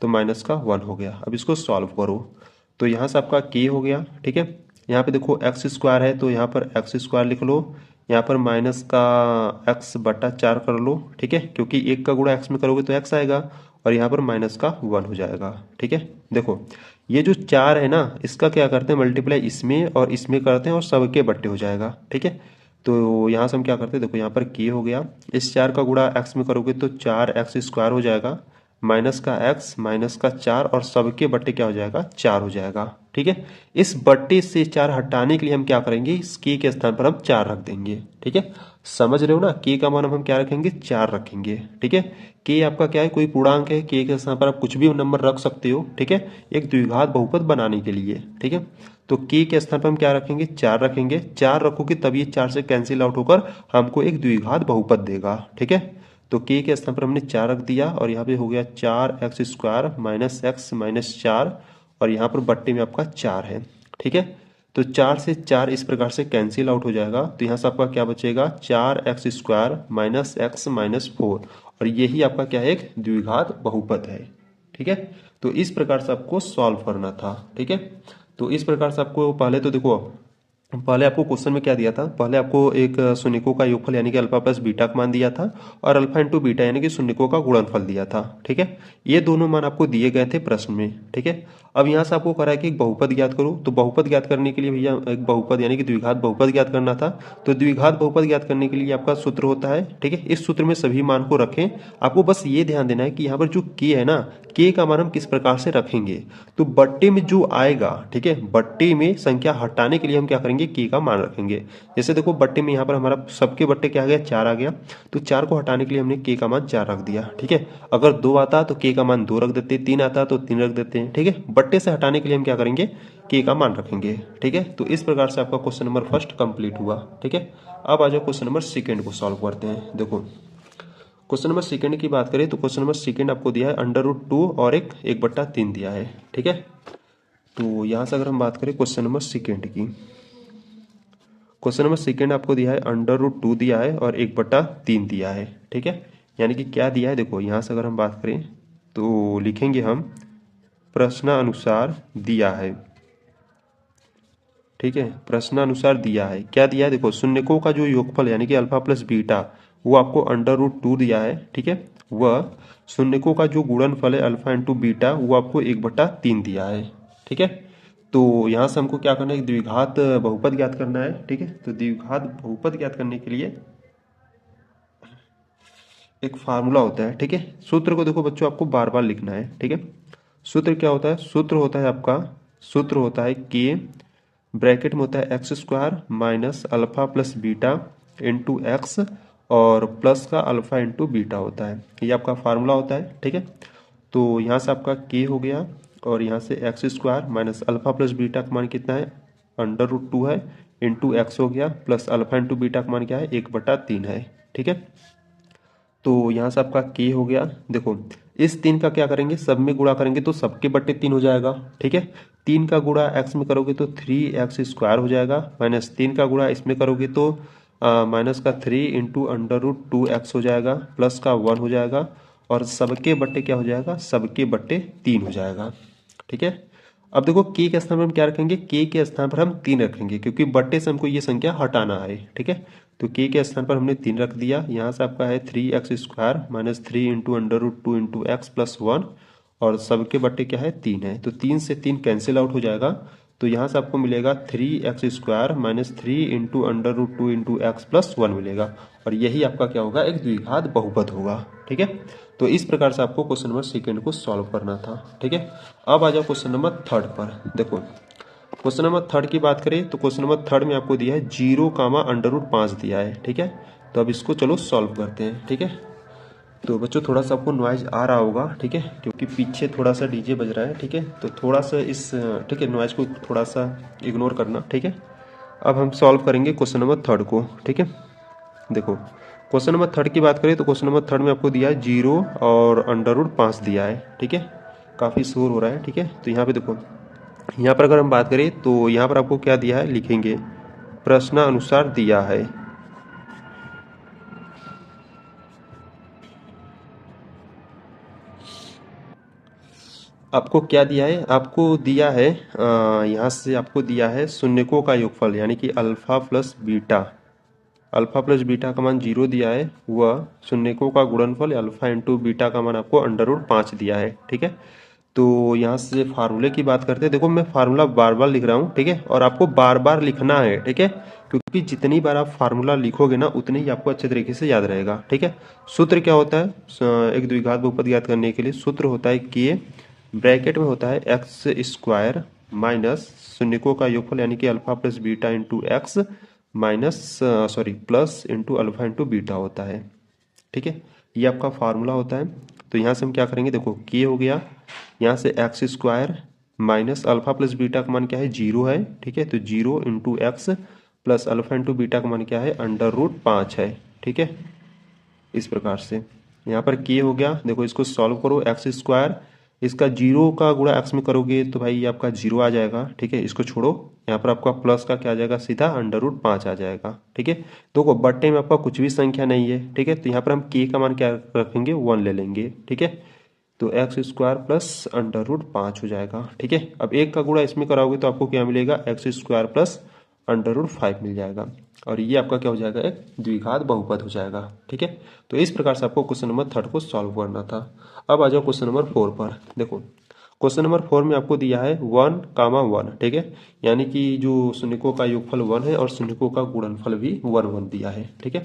तो -1 हो गया। अब इसको सॉल्व करो तो यहाँ से आपका के हो गया। ठीक है, यहाँ पे देखो एक्स स्क्वायर है तो यहाँ पर एक्स स्क्वायर लिख लो, यहाँ पर माइनस का x/4 कर लो। ठीक है, क्योंकि 1 का गुणा x में करोगे तो x आएगा और यहाँ पर -1 हो जाएगा। ठीक है, देखो ये जो 4 है ना, इसका क्या करते हैं मल्टीप्लाई इसमें और इसमें करते हैं और सबके बट्टे हो जाएगा। ठीक है, तो यहाँ से हम क्या करते हैं, देखो यहाँ पर के हो गया, इस 4 का गुणा x में करोगे तो 4x² हो जाएगा, माइनस का x माइनस का 4 और सबके बट्टे क्या हो जाएगा, 4 हो जाएगा। ठीक है, इस बट्टे से 4 हटाने के लिए हम क्या करेंगे, इस के स्थान पर हम 4 रख देंगे। ठीक है, समझ रहे हो ना, के का मान हम क्या रखेंगे, 4 रखेंगे। ठीक है, के आपका क्या है, कोई पूर्णांक है, के स्थान पर आप कुछ भी नंबर रख सकते हो। ठीक है, एक द्विघात बहुपद बनाने के लिए। ठीक है, तो के स्थान पर हम क्या रखेंगे, 4 रखेंगे। 4 रखोगे तब ये 4 से कैंसिल आउट होकर हमको एक द्विघात बहुपद देगा। ठीक है, तो के स्थान पर हमने 4 रख दिया और यहाँ पे हो गया 4x² माइनस एक्स माइनस 4 और यहाँ पर बट्टे में आपका 4 है। ठीक है, तो 4 से 4 इस प्रकार से कैंसिल आउट हो जाएगा, तो यहाँ से आपका क्या बचेगा, 4x² माइनस एक्स माइनस 4 और यही आपका क्या है, एक द्विघात बहुपद है। ठीक है, तो इस प्रकार से आपको सॉल्व करना था। ठीक है, तो इस प्रकार से आपको पहले तो देखो, पहले आपको क्वेश्चन में क्या दिया था, पहले आपको एक शून्यकों का योगफल यानी कि अल्फा प्लस बीटा का मान दिया था और अल्फा इंटू बीटा यानी कि शून्यकों का गुणनफल दिया था। ठीक है, ये दोनों मान आपको दिए गए थे प्रश्न में। ठीक है, अब यहाँ से आपको कह रहा है कि एक बहुपद ज्ञात करो, तो बहुपद ज्ञात करने के लिए भैया एक बहुपद यानी कि द्विघात बहुपद ज्ञात करना था। तो द्विघात बहुपद ज्ञात करने के लिए आपका सूत्र होता है। ठीक है, इस सूत्र में सभी मान को रखें। आपको बस ये ध्यान देना है कि यहाँ पर जो के है ना, के का मान हम किस प्रकार से रखेंगे, तो बट्टे में जो आएगा, ठीक है, बट्टे में संख्या हटाने के लिए हम क्या करेंगे, के का मान रखेंगे। जैसे देखो बट्टे में यहाँ पर हमारा सबके बट्टे क्या आ गया, 4 आ गया, तो 4 को हटाने के लिए हमने के का मान 4 रख दिया। ठीक है, अगर 2 आता तो के का मान 2 रख देते, 3 आता तो 3 रख देते हैं। ठीक है, बट्टे से हटाने के लिए हम क्या करेंगे, के का मान रखेंगे। ठीक है, तो इस प्रकार से आपका क्वेश्चन नंबर फर्स्ट कंप्लीट हुआ। ठीक है, अब आ जाओ क्वेश्चन नंबर सेकेंड को सॉल्व करते हैं। देखो क्वेश्चन नंबर सेकंड की बात करें तो क्वेश्चन नंबर सेकंड आपको दिया है √2 और एक 1/3 दिया है। ठीक है, तो यहाँ से अगर हम बात करें क्वेश्चन नंबर सेकंड की, क्वेश्चन नंबर सेकंड आपको दिया है √2 दिया है और 1/3 दिया है। ठीक है, यानी कि क्या दिया है, देखो यहाँ से अगर हम बात करें तो लिखेंगे हम प्रश्नानुसार दिया है। ठीक है, प्रश्नानुसार दिया है, क्या दिया है, देखो शून्यकों का जो योगफल यानी कि अल्फा प्लस बीटा वो आपको √2 दिया है। ठीक है, वह शून्यकों का जो गुणनफल है अल्फा इंटू बीटा वो आपको 1/3 दिया है। ठीक है, तो यहाँ से हमको क्या करना है, एक द्विघात बहुपद ज्ञात करना है। ठीक है, तो द्विघात बहुपद ज्ञात करने के लिए एक फार्मूला होता है। ठीक है, सूत्र को देखो बच्चों आपको बार बार लिखना है। ठीक है, सूत्र क्या होता है, सूत्र होता है आपका, सूत्र होता है के ब्रैकेट में होता है x² minus alpha plus beta into x और प्लस का अल्फा इंटू बीटा होता है, ये आपका फार्मूला होता है। ठीक है, तो यहाँ से आपका के हो गया और यहाँ से x² minus alpha plus beta का मान कितना है, √2 है, इंटू एक्स हो गया, प्लस अल्फा इंटू बीटा का मान क्या है, 1/3 है। ठीक है, तो यहाँ से आपका के हो गया, देखो इस 3 का क्या करेंगे, सब में गुणा करेंगे तो सबके बट्टे 3 हो जाएगा। ठीक है, 3 का गुणा x में करोगे तो 3x² हो जाएगा, माइनस 3 का गुणा इसमें करोगे तो माइनस का 3 इंटू √2x हो जाएगा, प्लस का 1 हो जाएगा और सबके बट्टे क्या हो जाएगा, सबके बट्टे 3 हो जाएगा। ठीक है, अब देखो के स्थान पर हम क्या रखेंगे, के स्थान पर हम 3 रखेंगे क्योंकि बट्टे से हमको ये संख्या हटाना है। ठीक है, तो के स्थान पर हमने 3 रख दिया, यहाँ से आपका है 3x² minus 3 into √2 into x plus 1 और सबके बट्टे क्या है 3 है, तो 3 से 3 कैंसिल आउट हो जाएगा। तो यहाँ से आपको मिलेगा 3x² minus 3 into √2 into x plus 1 मिलेगा, और यही आपका क्या होगा, एक द्विघात बहुपद होगा। ठीक है, तो इस प्रकार से आपको क्वेश्चन नंबर सेकेंड को सॉल्व करना था। ठीक है, अब आ जाओ क्वेश्चन नंबर थर्ड पर। देखो क्वेश्चन नंबर थर्ड की बात करें तो क्वेश्चन नंबर थर्ड में आपको दिया है 0, √5 दिया है। ठीक है, तो अब इसको चलो सॉल्व करते हैं। ठीक है, तो बच्चों थोड़ा सा आपको नॉइज आ रहा होगा, ठीक है, क्योंकि पीछे थोड़ा सा डीजे बज रहा है। ठीक है, तो थोड़ा सा इस ठीक है नॉइज को थोड़ा सा इग्नोर करना। ठीक है, अब हम सॉल्व करेंगे क्वेश्चन नंबर थर्ड को। ठीक है, देखो क्वेश्चन नंबर थर्ड की बात करें तो क्वेश्चन नंबर थर्ड में आपको दिया है 0 और √5 दिया है। ठीक है, काफ़ी शोर हो रहा है। ठीक है, तो यहाँ पे देखो, यहाँ पर अगर हम बात करें तो यहाँ पर आपको क्या दिया है, लिखेंगे प्रश्नानुसार दिया है। आपको क्या दिया है, आपको दिया है यहाँ से आपको दिया है शून्यकों का योगफल, यानी कि alpha plus beta. Alpha plus beta का मान 0 दिया है, वह शून्यकों का गुणनफल अल्फा इंटू बीटा का मान आपको √5 दिया है। ठीक है, तो यहाँ से फार्मूले की बात करते हैं। देखो मैं फार्मूला बार बार लिख रहा हूँ, ठीक है, और आपको बार बार लिखना है। ठीक है, क्योंकि जितनी बार आप फार्मूला लिखोगे ना उतने ही आपको अच्छे तरीके से याद रहेगा। ठीक है, सूत्र क्या होता है, एक द्विघात बहुपद ज्ञात करने के लिए सूत्र होता है कि ब्रैकेट में होता है x² माइनस शून्यकों का योगफल, यानी कि alpha plus beta into x minus plus into alpha into beta होता है। ठीक है, ये आपका फार्मूला होता है। तो यहाँ से हम क्या करेंगे, देखो के हो गया, यहाँ से x² minus alpha plus beta का मान क्या है 0 है। ठीक है, तो 0 into x plus alpha into beta का मान क्या है √5 है। ठीक है, इस प्रकार से यहाँ पर के हो गया। देखो इसको सॉल्व करो, x², इसका 0 का गुणा x में करोगे तो भाई आपका 0 आ जाएगा। ठीक है, इसको छोड़ो, यहाँ पर आपका प्लस का क्या आ जाएगा, सीधा √5 आ जाएगा। ठीक है, देखो बट्टे में आपका कुछ भी संख्या नहीं है। ठीक है, तो यहाँ पर हम के का मान क्या रखेंगे, 1 ले लेंगे। ठीक है, तो x² प्लस √5 हो जाएगा। ठीक है, अब एक का गुणा इसमें कराओगे तो आपको क्या मिलेगा, x² प्लस √5 मिल जाएगा, और ये आपका क्या हो जाएगा, एक द्विघात बहुपद हो जाएगा। ठीक है, तो इस प्रकार से आपको क्वेश्चन नंबर थर्ड को सॉल्व करना था। अब आ जाओ क्वेश्चन नंबर 4 पर। देखो क्वेश्चन नंबर 4 में आपको दिया है 1, 1। ठीक है, यानी कि जो शून्यकों का योगफल 1 है और शून्यकों का गुणनफल भी 1 दिया है। ठीक है,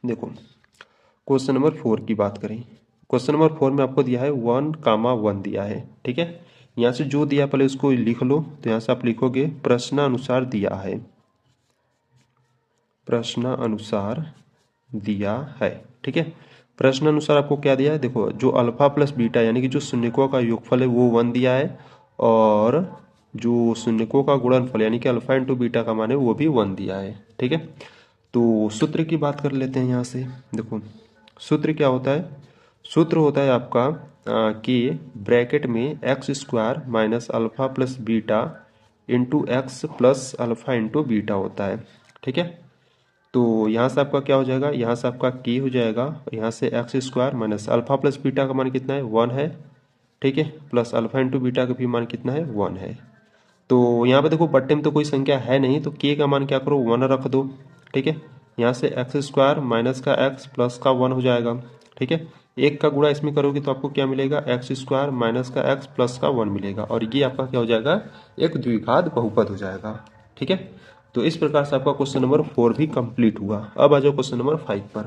देखो क्वेश्चन नंबर 4 की बात करें, क्वेश्चन नंबर 4 में आपको दिया है 1, 1 दिया है। ठीक है, यहाँ से जो दिया पहले उसको लिख लो, तो यहाँ से आप लिखोगे प्रश्नानुसार दिया है, प्रश्नानुसार दिया है। ठीक है, प्रश्नानुसार आपको क्या दिया है, देखो जो अल्फा प्लस बीटा यानी कि जो शून्यकों का योगफल है वो 1 दिया है, और जो शून्यकों का गुणनफल यानी कि अल्फा इंटू बीटा का मान है वो भी 1 दिया है। ठीक है, तो सूत्र की बात कर लेते हैं। यहाँ से देखो सूत्र क्या होता है, सूत्र होता है आपका कि ब्रैकेट में x² minus alpha plus beta into x plus alpha into beta होता है। ठीक है, तो यहाँ से आपका क्या हो जाएगा, यहाँ से आपका के हो जाएगा, यहाँ से x² minus alpha plus beta का मान कितना है, 1 है। ठीक है, प्लस अल्फा इंटू बीटा का भी मान कितना है, 1 है। तो यहाँ पे देखो बट्टे में तो कोई संख्या है नहीं, तो के का मान क्या करो, 1 रख दो। ठीक है, यहाँ से x² माइनस का x प्लस का 1 हो जाएगा। ठीक है, एक का गुणा इसमें करोगे तो आपको क्या मिलेगा, x² माइनस का x प्लस का 1 मिलेगा, और ये आपका क्या हो जाएगा, एक द्विघात बहुपद हो जाएगा। ठीक है, तो इस प्रकार से आपका क्वेश्चन नंबर 4 भी कंप्लीट हुआ। अब आ जाओ क्वेश्चन नंबर 5 पर।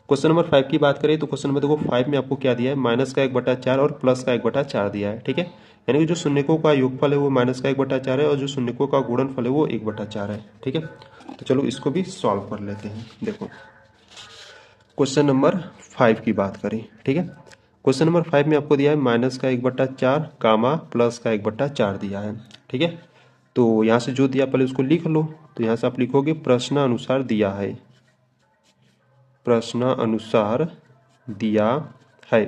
क्वेश्चन नंबर 5 की बात करें तो क्वेश्चन नंबर देखो 5 में आपको क्या दिया है, माइनस का 1/4 और प्लस का 1/4 दिया है। ठीक है, यानी कि जो शून्यकों का योगफल है वो माइनस का 1/4 है, और जो शून्यकों का गुणनफल है वो 1/4 है। ठीक है, तो चलो इसको भी सॉल्व कर लेते हैं। देखो क्वेश्चन नंबर 5 की बात करें, ठीक है, क्वेश्चन नंबर 5 में आपको दिया है माइनस का 1/4 कामा प्लस का 1/4 दिया है। ठीक है, तो यहाँ से जो दिया पहले उसको लिख लो, तो यहाँ से आप लिखोगे प्रश्नानुसार दिया है, प्रश्नानुसार दिया है।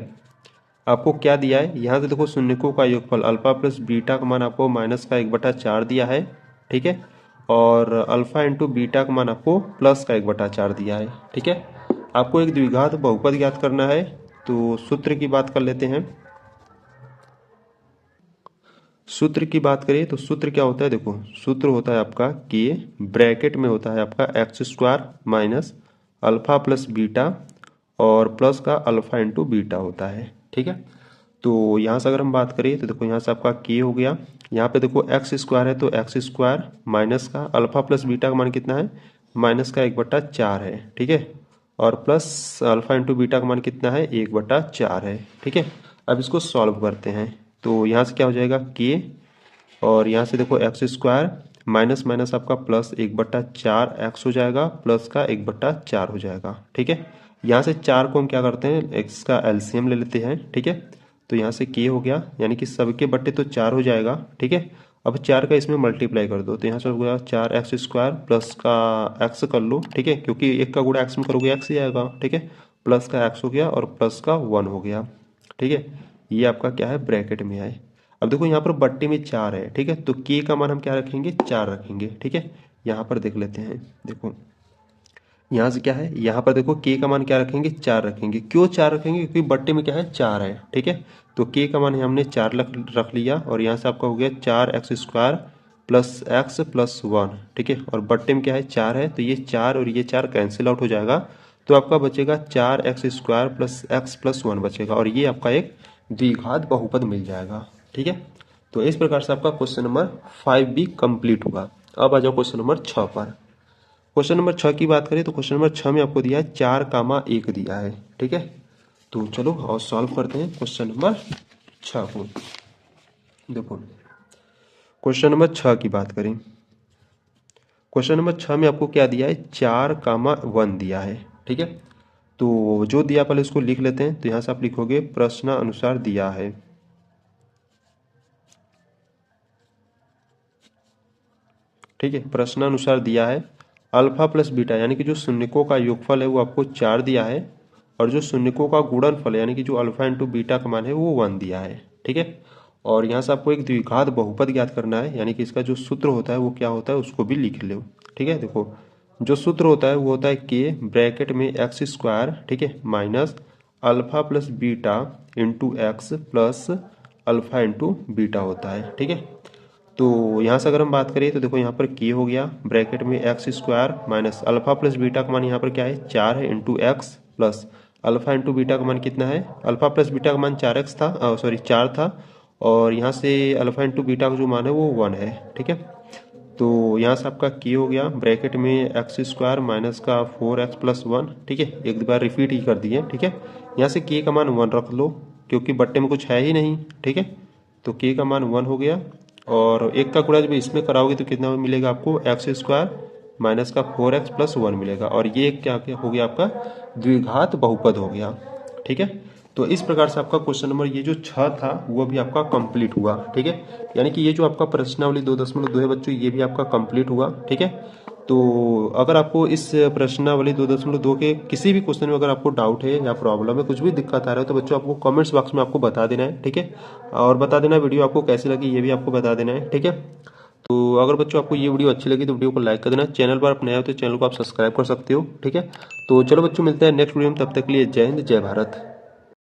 आपको क्या दिया है, यहाँ से देखो शून्यकों का योगफल अल्फा प्लस बीटा का मान आपको माइनस का 1/4 दिया है। ठीक है, और अल्फा इंटू बीटा का मान आपको प्लस का 1/4 दिया है। ठीक है, आपको एक द्विघात बहुपद ज्ञात करना है, तो सूत्र की बात कर लेते हैं। सूत्र की बात करें तो सूत्र क्या होता है, देखो सूत्र होता है आपका कि ब्रैकेट में होता है आपका x² minus alpha plus beta और प्लस का अल्फा इंटू बीटा होता है। ठीक है, तो यहाँ से अगर हम बात करें तो देखो यहाँ से आपका के हो गया, यहाँ पे देखो एक्स स्क्वायर है तो एक्स स्क्वायर माइनस का अल्फा प्लस बीटा का मान कितना है, माइनस का 1/4 है, ठीक है, और प्लस अल्फा इंटू बीटा का मान कितना है, 1/4 है, ठीक है। अब इसको सॉल्व करते हैं तो यहाँ से क्या हो जाएगा के, और यहाँ से देखो एक्स स्क्वायर माइनस माइनस आपका प्लस 1/4 एक्स हो जाएगा, प्लस का 1/4 हो जाएगा, ठीक है। यहाँ से 4 को हम क्या करते हैं, एक्स का एलसीएम ले लेते हैं, ठीक है। तो यहाँ से के हो गया, यानी कि सबके बट्टे तो 4 हो जाएगा, ठीक है। अब 4 का इसमें मल्टीप्लाई कर दो तो यहाँ से हो गया 4x² प्लस का एक्स कर लो, ठीक है, क्योंकि एक का गुणा एक्स में करोगे एक्स ही आएगा, ठीक है। प्लस का एक्स हो गया और प्लस का 1 हो गया, ठीक है। ये आपका क्या है, ब्रैकेट में है। अब देखो यहाँ पर बट्टे में 4 है, ठीक है, तो के का मान हम क्या रखेंगे, 4 रखेंगे, ठीक है। यहाँ पर देख लेते हैं, देखो यहाँ से क्या है, यहाँ पर देखो के का मान क्या रखेंगे, 4 रखेंगे। क्यों 4 रखेंगे, क्योंकि बट्टे में क्या है, 4 है, ठीक है। तो के का मान हमने 4 रख लिया, और यहाँ से आपका हो गया 4x² प्लस एक्स प्लस 1, ठीक है, और बट्टे में क्या है, 4 है, तो ये 4 और ये 4 कैंसिल आउट हो जाएगा, तो आपका बचेगा 4x² प्लस एक्स प्लस 1 बचेगा, और ये आपका एक द्विघात बहुपद मिल जाएगा, ठीक है। तो इस प्रकार से आपका क्वेश्चन नंबर 5 भी कंप्लीट हुआ। अब आ जाओ क्वेश्चन नंबर 6 पर। क्वेश्चन नंबर 6 की बात करें तो क्वेश्चन नंबर 6 में आपको दिया है 4,1 दिया है, ठीक है। तो चलो और सॉल्व करते हैं क्वेश्चन नंबर 6 को। देखो क्वेश्चन नंबर 6 की बात करें, क्वेश्चन नंबर 6 में आपको क्या दिया है, 4,1 दिया है, ठीक है। तो जो दिया पहले उसको लिख लेते हैं, तो यहाँ से आप लिखोगे प्रश्नानुसार दिया है, ठीक है, प्रश्नानुसार दिया है अल्फा प्लस बीटा, यानी कि जो शून्यकों का योगफल है वो आपको 4 दिया है, और जो शून्यकों का गुणनफल है यानी कि जो अल्फा इंटू बीटा का मान है वो 1 दिया है, ठीक है। और यहाँ से आपको एक द्विघात बहुपद ज्ञात करना है, यानी कि इसका जो सूत्र होता है वो क्या होता है उसको भी लिख लो, ठीक है। देखो जो सूत्र होता है वो होता है के ब्रैकेट में x², ठीक है, minus alpha plus beta into x plus alpha into beta होता है, ठीक है। तो यहाँ से अगर हम बात करें तो देखो यहाँ पर के हो गया, ब्रैकेट में x² minus alpha plus beta का मान यहाँ पर क्या है, 4 है, into x plus alpha into beta का मान कितना है, अल्फा प्लस बीटा का मान 4x था, सॉरी 4 था, और यहाँ से अल्फा इंटू बीटा का जो मान है वो 1 है, ठीक है। तो यहाँ से आपका के हो गया, ब्रैकेट में x² माइनस का 4x प्लस 1, ठीक है, एक बार रिपीट ही कर दिए, ठीक है। यहाँ से के का मान 1 रख लो, क्योंकि बट्टे में कुछ है ही नहीं, ठीक है। तो के का मान 1 हो गया, और एक का गुणा जब इसमें कराओगे तो कितना मिलेगा आपको, x² माइनस का 4x प्लस 1 मिलेगा, और ये क्या हो गया आपका द्विघात बहुपद हो गया, ठीक है। तो इस प्रकार से आपका क्वेश्चन नंबर ये जो 6 था वो भी आपका कंप्लीट हुआ, ठीक है। यानी कि ये जो आपका प्रश्नावली 2.2 है बच्चों, ये भी आपका कंप्लीट हुआ, ठीक है। तो अगर आपको इस प्रश्नावली 2.2 के किसी भी क्वेश्चन में अगर आपको डाउट है या प्रॉब्लम है, कुछ भी दिक्कत आ रहा है, तो बच्चों आपको कमेंट्स बॉक्स में आपको बता देना है, ठीक है। और बता देना वीडियो आपको कैसी लगी ये भी आपको बता देना है, ठीक है। तो अगर बच्चों आपको ये वीडियो अच्छी लगी तो वीडियो को लाइक कर देना, चैनल पर आप नए हो तो चैनल को आप सब्सक्राइब कर सकते हो, ठीक है। तो चलो बच्चों मिलते हैं नेक्स्ट वीडियो में, तब तक के लिए जय हिंद जय भारत।